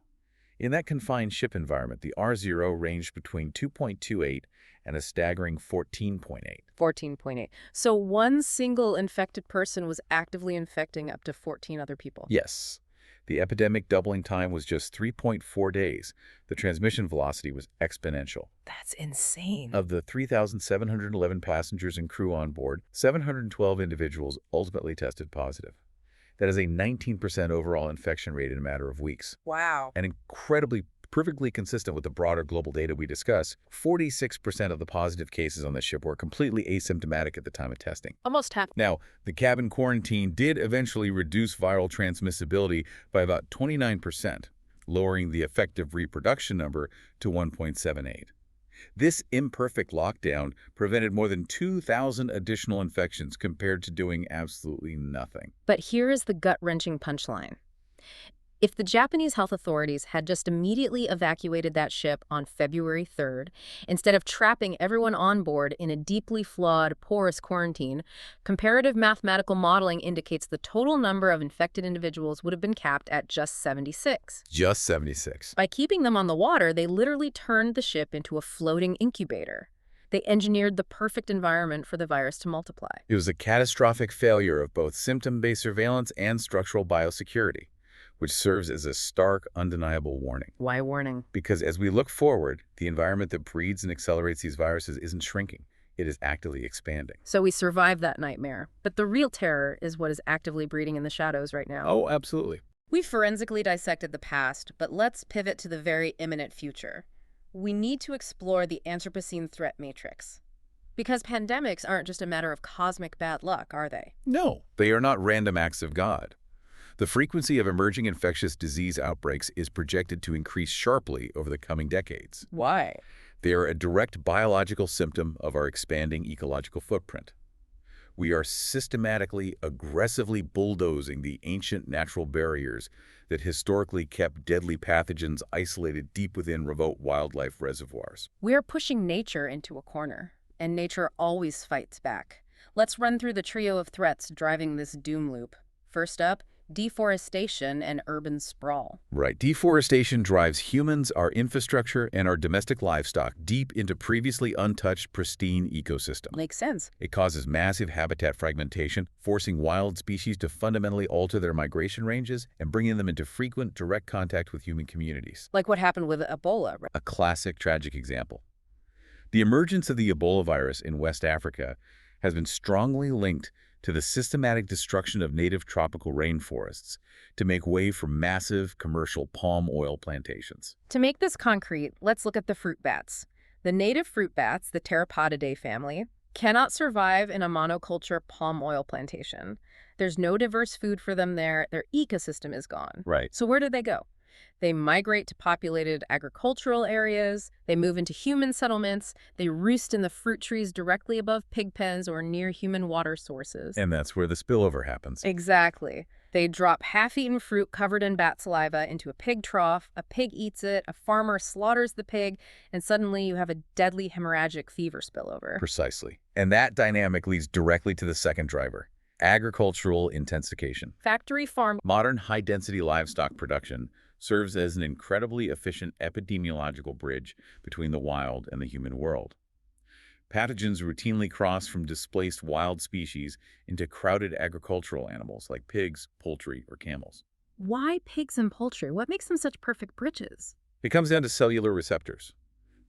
In that confined ship environment, the R0 ranged between 2.28 and a staggering 14.8. 14.8. So one single infected person was actively infecting up to 14 other people. Yes. The epidemic doubling time was just 3.4 days. The transmission velocity was exponential. That's insane. Of the 3,711 passengers and crew on board, 712 individuals ultimately tested positive. That is a 19% overall infection rate in a matter of weeks. Wow. And incredibly perfectly consistent with the broader global data we discuss, 46% of the positive cases on the ship were completely asymptomatic at the time of testing. Almost half. Now, the cabin quarantine did eventually reduce viral transmissibility by about 29%, lowering the effective reproduction number to 1.78. This imperfect lockdown prevented more than 2,000 additional infections compared to doing absolutely nothing. But here is the gut-wrenching punchline. If the Japanese health authorities had just immediately evacuated that ship on February 3rd, instead of trapping everyone on board in a deeply flawed, porous quarantine, comparative mathematical modeling indicates the total number of infected individuals would have been capped at just 76. Just 76. By keeping them on the water, they literally turned the ship into a floating incubator. They engineered the perfect environment for the virus to multiply. It was a catastrophic failure of both symptom-based surveillance and structural biosecurity, which serves as a stark, undeniable warning. Why warning? Because as we look forward, the environment that breeds and accelerates these viruses isn't shrinking. It is actively expanding. So we survived that nightmare. But the real terror is what is actively breeding in the shadows right now. Oh, absolutely. We've forensically dissected the past, but let's pivot to the very imminent future. We need to explore the Anthropocene threat matrix. Because pandemics aren't just a matter of cosmic bad luck, are they? No, they are not random acts of God. The frequency of emerging infectious disease outbreaks is projected to increase sharply over the coming decades. Why? They are a direct biological symptom of our expanding ecological footprint. We are systematically, aggressively bulldozing the ancient natural barriers that historically kept deadly pathogens isolated deep within remote wildlife reservoirs. We're pushing nature into a corner, and nature always fights back. Let's run through the trio of threats driving this doom loop. First up, deforestation and urban sprawl. Right. Deforestation drives humans, our infrastructure, and our domestic livestock deep into previously untouched, pristine ecosystems. Makes sense. It causes massive habitat fragmentation, forcing wild species to fundamentally alter their migration ranges and bringing them into frequent, direct contact with human communities. Like what happened with Ebola. A classic, tragic example. The emergence of the Ebola virus in West Africa has been strongly linked to the systematic destruction of native tropical rainforests to make way for massive commercial palm oil plantations. To make this concrete, let's look at the fruit bats. The native fruit bats, the Pteropodidae family, cannot survive in a monoculture palm oil plantation. There's no diverse food for them there. Their ecosystem is gone. Right. So where do they go? They migrate to populated agricultural areas, they move into human settlements, they roost in the fruit trees directly above pig pens or near human water sources. And that's where the spillover happens. Exactly. They drop half-eaten fruit covered in bat saliva into a pig trough, a pig eats it, a farmer slaughters the pig, and suddenly you have a deadly hemorrhagic fever spillover. Precisely. And that dynamic leads directly to the second driver, agricultural intensification. Factory farm. Modern high-density livestock production serves as an incredibly efficient epidemiological bridge between the wild and the human world. Pathogens routinely cross from displaced wild species into crowded agricultural animals like pigs, poultry, or camels. Why pigs and poultry? What makes them such perfect bridges? It comes down to cellular receptors.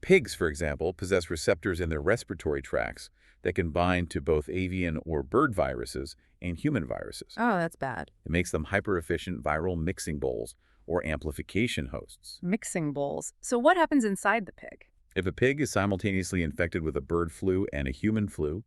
Pigs, for example, possess receptors in their respiratory tracts that can bind to both avian or bird viruses and human viruses. Oh, that's bad. It makes them hyper-efficient viral mixing bowls or amplification hosts. Mixing bowls. So what happens inside the pig? If a pig is simultaneously infected with a bird flu and a human flu,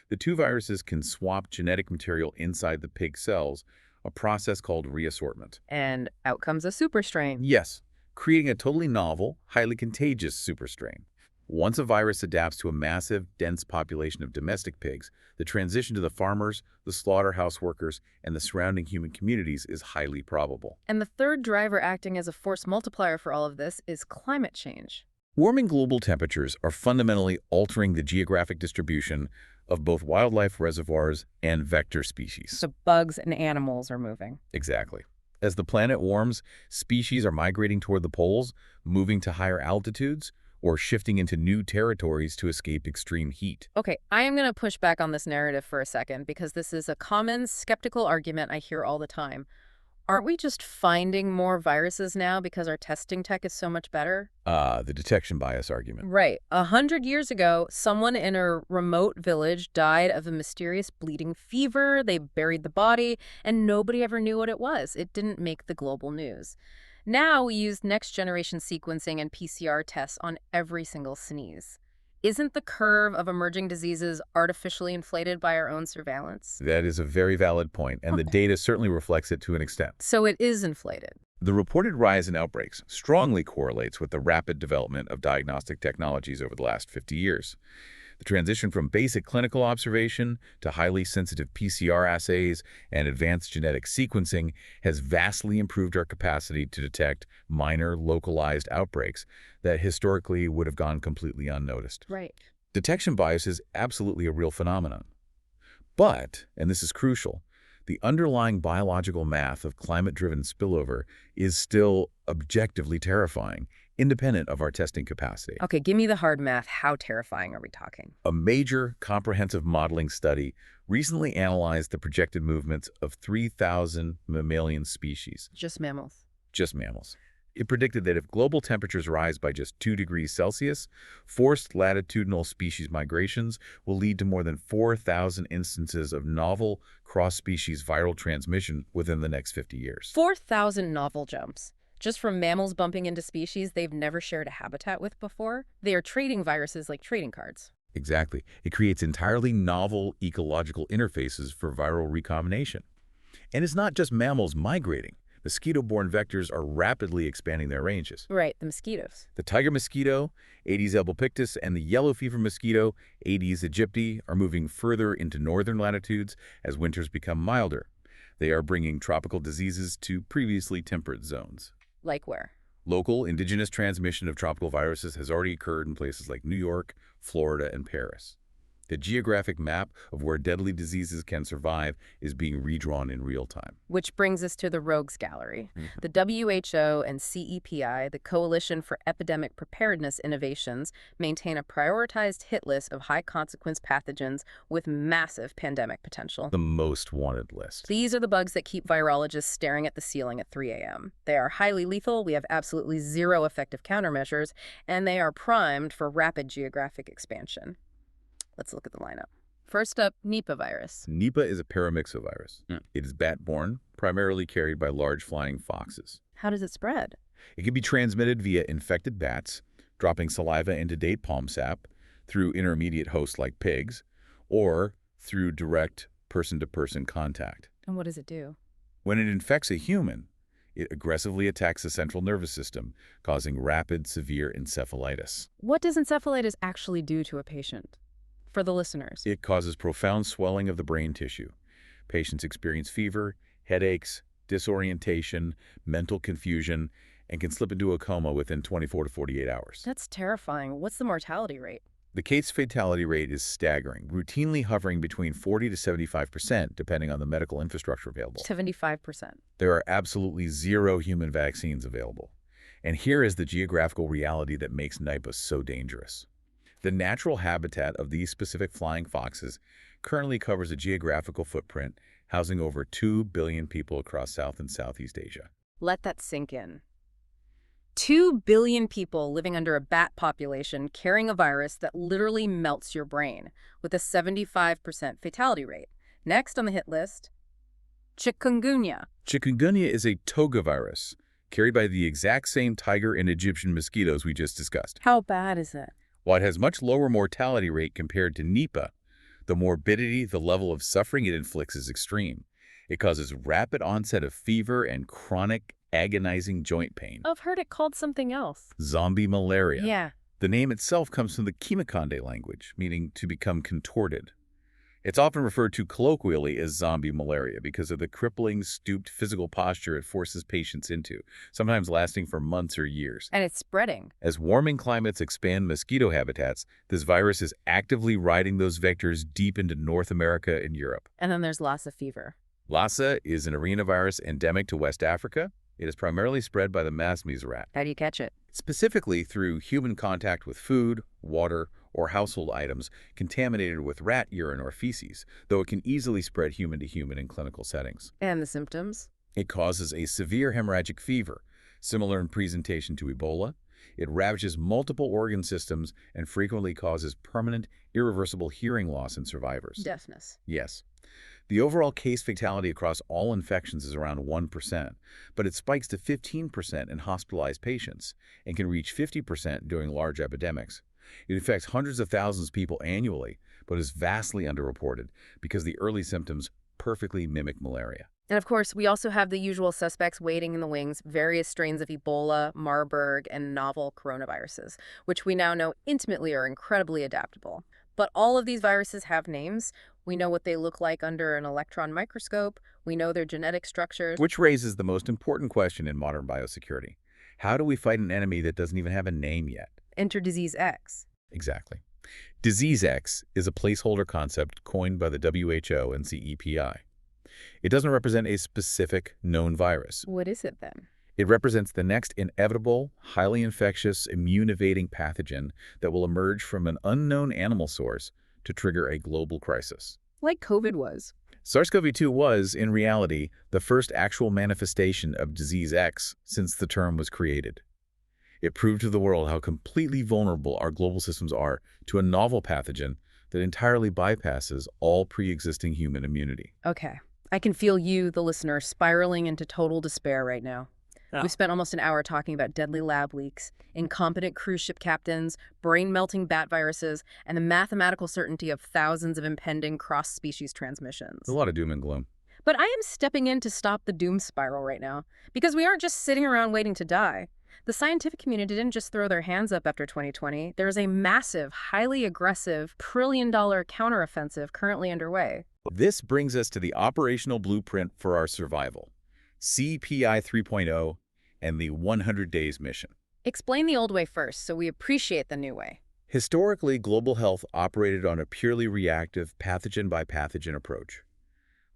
the two viruses can swap genetic material inside the pig cells, a process called reassortment. And out comes a super strain. Yes, creating a totally novel, highly contagious superstrain. Once a virus adapts to a massive, dense population of domestic pigs, the transition to the farmers, the slaughterhouse workers, and the surrounding human communities is highly probable. And the third driver acting as a force multiplier for all of this is climate change. Warming global temperatures are fundamentally altering the geographic distribution of both wildlife reservoirs and vector species. So bugs and animals are moving. Exactly. As the planet warms, species are migrating toward the poles, moving to higher altitudes, or shifting into new territories to escape extreme heat. Okay, I am going to push back on this narrative for a second because this is a common skeptical argument I hear all the time. Aren't we just finding more viruses now because our testing tech is so much better? The detection bias argument. Right. 100 years ago, someone in a remote village died of a mysterious bleeding fever. They buried the body, and nobody ever knew what it was. It didn't make the global news. Now we use next-generation sequencing and PCR tests on every single sneeze. Isn't the curve of emerging diseases artificially inflated by our own surveillance? That is a very valid point, and the data certainly reflects it to an extent. So it is inflated. The reported rise in outbreaks strongly correlates with the rapid development of diagnostic technologies over the last 50 years. The transition from basic clinical observation to highly sensitive PCR assays and advanced genetic sequencing has vastly improved our capacity to detect minor, localized outbreaks that historically would have gone completely unnoticed. Right. Detection bias is absolutely a real phenomenon. But, and this is crucial, the underlying biological math of climate-driven spillover is still objectively terrifying, independent of our testing capacity. Okay, give me the hard math. How terrifying are we talking? A major comprehensive modeling study recently analyzed the projected movements of 3,000 mammalian species. Just mammals. Just mammals. It predicted that if global temperatures rise by just 2 degrees Celsius, forced latitudinal species migrations will lead to more than 4,000 instances of novel cross-species viral transmission within the next 50 years. 4,000 novel jumps. Just from mammals bumping into species they've never shared a habitat with before, they are trading viruses like trading cards. Exactly. It creates entirely novel ecological interfaces for viral recombination. And it's not just mammals migrating. Mosquito-borne vectors are rapidly expanding their ranges. Right, the mosquitoes. The tiger mosquito, Aedes albopictus, and the yellow fever mosquito, Aedes aegypti, are moving further into northern latitudes as winters become milder. They are bringing tropical diseases to previously temperate zones. Like where? Local indigenous transmission of tropical viruses has already occurred in places like New York, Florida, and Paris. The geographic map of where deadly diseases can survive is being redrawn in real time. Which brings us to the rogues gallery. The WHO and CEPI, the Coalition for Epidemic Preparedness Innovations, maintain a prioritized hit list of high-consequence pathogens with massive pandemic potential. The most wanted list. These are the bugs that keep virologists staring at the ceiling at 3 a.m. They are highly lethal, we have absolutely zero effective countermeasures, and they are primed for rapid geographic expansion. Let's look at the lineup. First up, Nipah virus. Nipah is a paramyxovirus. It is bat-borne, primarily carried by large flying foxes. How does it spread? It can be transmitted via infected bats, dropping saliva into date palm sap, through intermediate hosts like pigs, or through direct person-to-person contact. And what does it do? When it infects a human, it aggressively attacks the central nervous system, causing rapid, severe encephalitis. What does encephalitis actually do to a patient? For the listeners. It causes profound swelling of the brain tissue. Patients experience fever, headaches, disorientation, mental confusion, and can slip into a coma within 24 to 48 hours. That's terrifying. What's the mortality rate? The case fatality rate is staggering, routinely hovering between 40 to 75%, depending on the medical infrastructure available. 75%. There are absolutely zero human vaccines available. And here is the geographical reality that makes Nipah so dangerous. The natural habitat of these specific flying foxes currently covers a geographical footprint housing over 2 billion people across South and Southeast Asia. Let that sink in. 2 billion people living under a bat population carrying a virus that literally melts your brain, with a 75% fatality rate. Next on the hit list, chikungunya. Chikungunya is a toga virus carried by the exact same tiger and Egyptian mosquitoes we just discussed. How bad is it? While it has much lower mortality rate compared to Nipah, the morbidity, the level of suffering it inflicts is extreme. It causes rapid onset of fever and chronic, agonizing joint pain. I've heard it called something else. Zombie malaria. Yeah. The name itself comes from the Kimikande language, meaning to become contorted. It's often referred to colloquially as zombie malaria because of the crippling, stooped physical posture it forces patients into, sometimes lasting for months or years. And it's spreading. As warming climates expand mosquito habitats, this virus is actively riding those vectors deep into North America and Europe. And then there's Lassa fever. Lassa is an arenavirus endemic to West Africa. It is primarily spread by the Masmies rat. How do you catch it? Specifically through human contact with food, water, or household items contaminated with rat urine or feces, though it can easily spread human to human in clinical settings. And the symptoms? It causes a severe hemorrhagic fever, similar in presentation to Ebola. It ravages multiple organ systems and frequently causes permanent, irreversible hearing loss in survivors. Deafness. Yes. The overall case fatality across all infections is around 1%, but it spikes to 15% in hospitalized patients and can reach 50% during large epidemics. It affects hundreds of thousands of people annually, but is vastly underreported because the early symptoms perfectly mimic malaria. And of course, we also have the usual suspects waiting in the wings, various strains of Ebola, Marburg, and novel coronaviruses, which we now know intimately are incredibly adaptable. But all of these viruses have names. We know what they look like under an electron microscope. We know their genetic structures. Which raises the most important question in modern biosecurity. How do we fight an enemy that doesn't even have a name yet? Enter disease X. Exactly. Disease X is a placeholder concept coined by the WHO and CEPI. It doesn't represent a specific known virus. What is it then? It represents the next inevitable, highly infectious, immune-evading pathogen that will emerge from an unknown animal source to trigger a global crisis. Like COVID was. SARS-CoV-2 was, in reality, the first actual manifestation of Disease X since the term was created. It proved to the world how completely vulnerable our global systems are to a novel pathogen that entirely bypasses all pre-existing human immunity. Okay. I can feel you, the listener, spiraling into total despair right now. Yeah. We've spent almost an hour talking about deadly lab leaks, incompetent cruise ship captains, brain-melting bat viruses, and the mathematical certainty of thousands of impending cross-species transmissions. A lot of doom and gloom. But I am stepping in to stop the doom spiral right now, because we aren't just sitting around waiting to die. The scientific community didn't just throw their hands up after 2020. There is a massive, highly aggressive, trillion-dollar counteroffensive currently underway. This brings us to the operational blueprint for our survival, CPI 3.0 and the 100 Days Mission. Explain the old way first, so we appreciate the new way. Historically, global health operated on a purely reactive, pathogen-by-pathogen approach.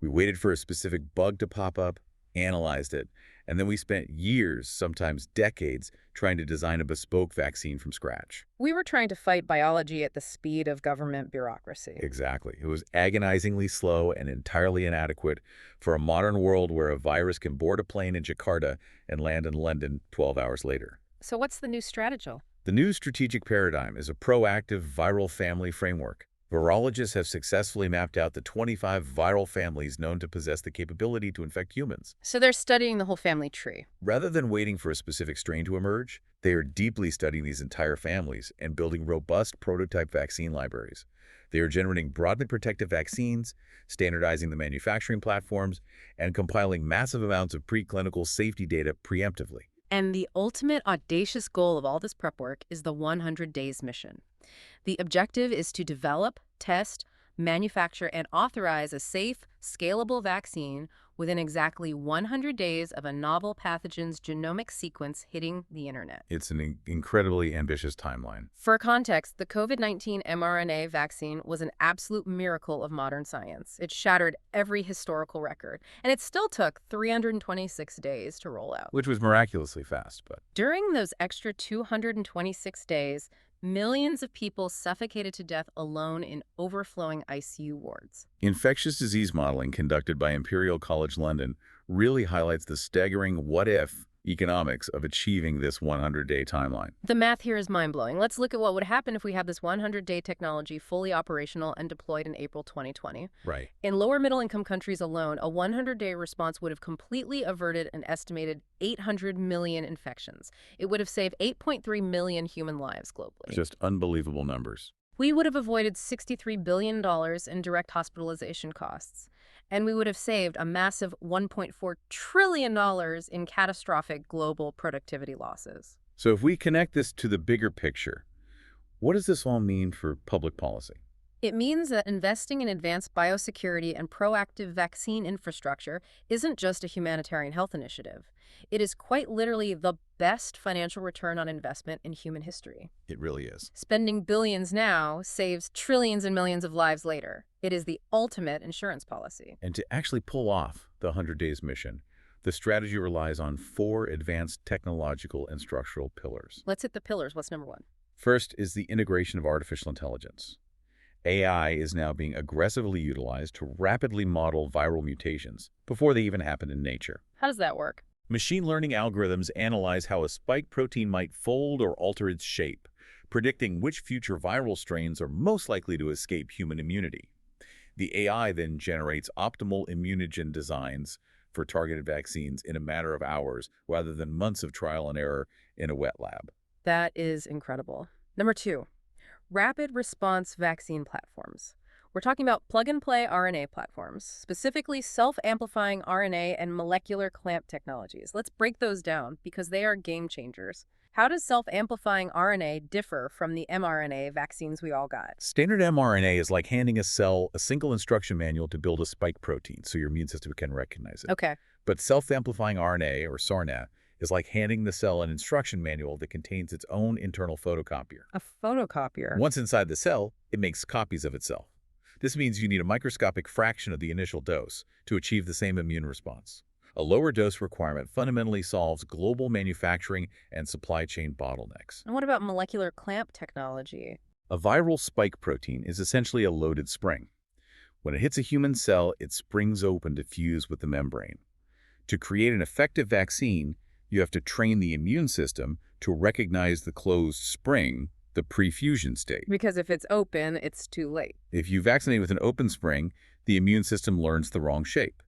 We waited for a specific bug to pop up, analyzed it, and then we spent years, sometimes decades, trying to design a bespoke vaccine from scratch. We were trying to fight biology at the speed of government bureaucracy. Exactly. It was agonizingly slow and entirely inadequate for a modern world where a virus can board a plane in Jakarta and land in London 12 hours later. So what's the new strategy? The new strategic paradigm is a proactive viral family framework. Virologists have successfully mapped out the 25 viral families known to possess the capability to infect humans. So they're studying the whole family tree. Rather than waiting for a specific strain to emerge, they are deeply studying these entire families and building robust prototype vaccine libraries. They are generating broadly protective vaccines, standardizing the manufacturing platforms, and compiling massive amounts of preclinical safety data preemptively. And the ultimate audacious goal of all this prep work is the 100 Days Mission. The objective is to develop, test, manufacture, and authorize a safe, scalable vaccine within exactly 100 days of a novel pathogen's genomic sequence hitting the internet. It's an incredibly ambitious timeline. For context, the COVID-19 mRNA vaccine was an absolute miracle of modern science. It shattered every historical record, and it still took 326 days to roll out. Which was miraculously fast, but During those extra 226 days, millions of people suffocated to death alone in overflowing ICU wards. infectious disease modeling conducted by Imperial College London really highlights the staggering what-if economics of achieving this 100-day timeline. The math here is mind-blowing. Let's look at what would happen if we have this 100-day technology fully operational and deployed in April 2020. Right. In lower middle-income countries alone, a 100-day response would have completely averted an estimated 800 million infections. It would have saved 8.3 million human lives globally. Just unbelievable numbers. We would have avoided $63 billion in direct hospitalization costs. And we would have saved a massive $1.4 trillion in catastrophic global productivity losses. So if we connect this to the bigger picture, what does this all mean for public policy? It means that investing in advanced biosecurity and proactive vaccine infrastructure isn't just a humanitarian health initiative. It is quite literally the best financial return on investment in human history. It really is. Spending billions now saves trillions and millions of lives later. It is the ultimate insurance policy. And to actually pull off the 100 Days Mission, the strategy relies on 4 advanced technological and structural pillars. Let's hit the pillars. What's number 1? First is the integration of artificial intelligence. AI is now being aggressively utilized to rapidly model viral mutations before they even happen in nature. How does that work? Machine learning algorithms analyze how a spike protein might fold or alter its shape, predicting which future viral strains are most likely to escape human immunity. The AI then generates optimal immunogen designs for targeted vaccines in a matter of hours rather than months of trial and error in a wet lab. That is incredible. Number 2, rapid response vaccine platforms. We're talking about plug-and-play RNA platforms, specifically self-amplifying RNA and molecular clamp technologies. Let's break those down because they are game changers. How does self-amplifying RNA differ from the mRNA vaccines we all got? Standard mRNA is like handing a cell a single instruction manual to build a spike protein so your immune system can recognize it. Okay. But self-amplifying RNA, or SARNA, is like handing the cell an instruction manual that contains its own internal photocopier. A photocopier. Once inside the cell, it makes copies of itself. This means you need a microscopic fraction of the initial dose to achieve the same immune response. A lower dose requirement fundamentally solves global manufacturing and supply chain bottlenecks. And what about molecular clamp technology? A viral spike protein is essentially a loaded spring. When it hits a human cell, it springs open to fuse with the membrane. To create an effective vaccine, you have to train the immune system to recognize the closed spring, the pre-fusion state. Because if it's open, it's too late. If you vaccinate with an open spring, the immune system learns the wrong shape.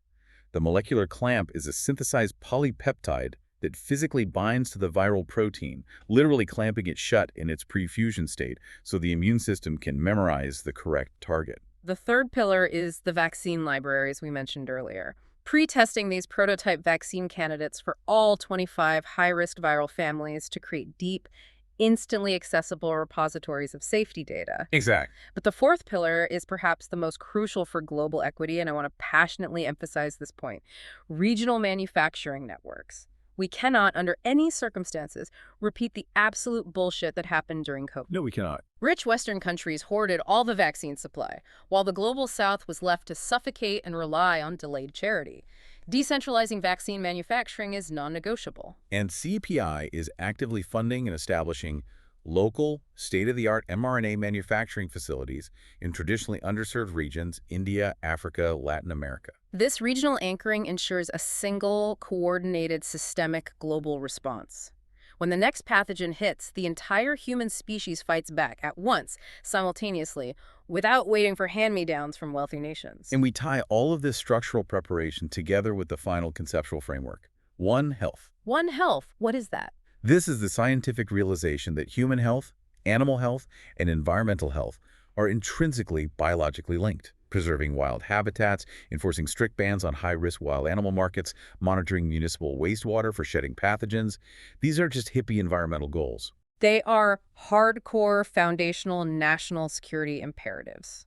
The molecular clamp is a synthesized polypeptide that physically binds to the viral protein, literally clamping it shut in its pre-fusion state so the immune system can memorize the correct target. The third pillar is the vaccine libraries we mentioned earlier. Pre-testing these prototype vaccine candidates for all 25 high-risk viral families to create deep, instantly accessible repositories of safety data. Exactly. But the fourth pillar is perhaps the most crucial for global equity, and I want to passionately emphasize this point: regional manufacturing networks. We cannot, under any circumstances, repeat the absolute bullshit that happened during COVID. No, we cannot. Rich Western countries hoarded all the vaccine supply, while the global South was left to suffocate and rely on delayed charity. Decentralizing vaccine manufacturing is non-negotiable. And CPI is actively funding and establishing local, state-of-the-art mRNA manufacturing facilities in traditionally underserved regions: India, Africa, Latin America. This regional anchoring ensures a single, coordinated, systemic global response. When the next pathogen hits, the entire human species fights back at once, simultaneously, without waiting for hand-me-downs from wealthy nations. And we tie all of this structural preparation together with the final conceptual framework: One Health. One Health, what is that? This is the scientific realization that human health, animal health, and environmental health are intrinsically biologically linked. Preserving wild habitats, enforcing strict bans on high-risk wild animal markets, monitoring municipal wastewater for shedding pathogens. These are just hippie environmental goals. They are hardcore foundational national security imperatives.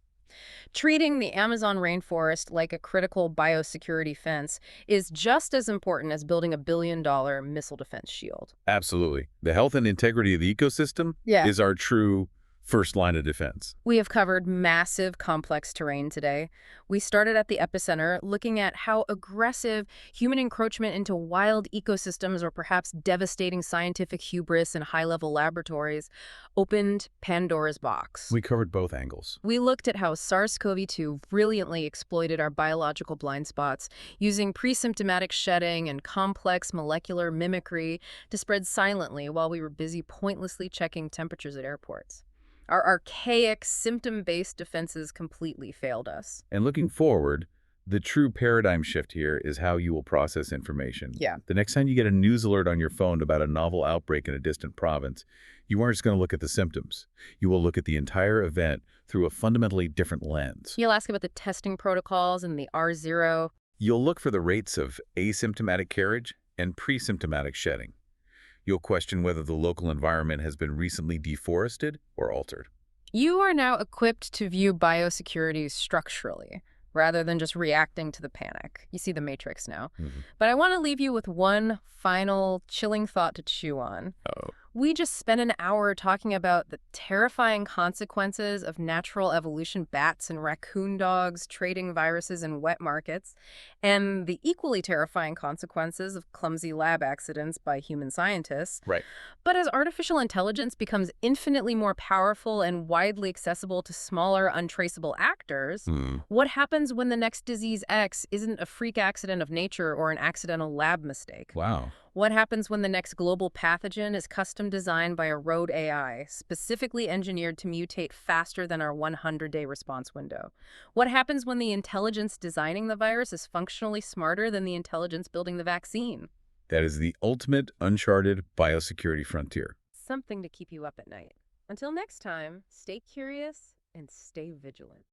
Treating the Amazon rainforest like a critical biosecurity fence is just as important as building a billion-dollar missile defense shield. Absolutely. The health and integrity of the ecosystem is our true first line of defense. We have covered massive, complex terrain today. We started at the epicenter, looking at how aggressive human encroachment into wild ecosystems, or perhaps devastating scientific hubris in high-level laboratories, opened Pandora's box. We covered both angles. We looked at how SARS-CoV-2 brilliantly exploited our biological blind spots, using pre-symptomatic shedding and complex molecular mimicry to spread silently while we were busy pointlessly checking temperatures at airports. Our archaic, symptom-based defenses completely failed us. And looking forward, the true paradigm shift here is how you will process information. Yeah. The next time you get a news alert on your phone about a novel outbreak in a distant province, you aren't just going to look at the symptoms. You will look at the entire event through a fundamentally different lens. You'll ask about the testing protocols and the R0. You'll look for the rates of asymptomatic carriage and pre-symptomatic shedding. You'll question whether the local environment has been recently deforested or altered. You are now equipped to view biosecurity structurally, rather than just reacting to the panic. You see the matrix now. But I want to leave you with one final chilling thought to chew on. We just spent an hour talking about the terrifying consequences of natural evolution, bats and raccoon dogs trading viruses in wet markets, and the equally terrifying consequences of clumsy lab accidents by human scientists. Right. But as artificial intelligence becomes infinitely more powerful and widely accessible to smaller, untraceable actors, what happens when the next disease X isn't a freak accident of nature or an accidental lab mistake? Wow. What happens when the next global pathogen is custom designed by a road AI, specifically engineered to mutate faster than our 100-day response window? What happens when the intelligence designing the virus is functionally smarter than the intelligence building the vaccine? That is the ultimate uncharted biosecurity frontier. Something to keep you up at night. Until next time, stay curious and stay vigilant.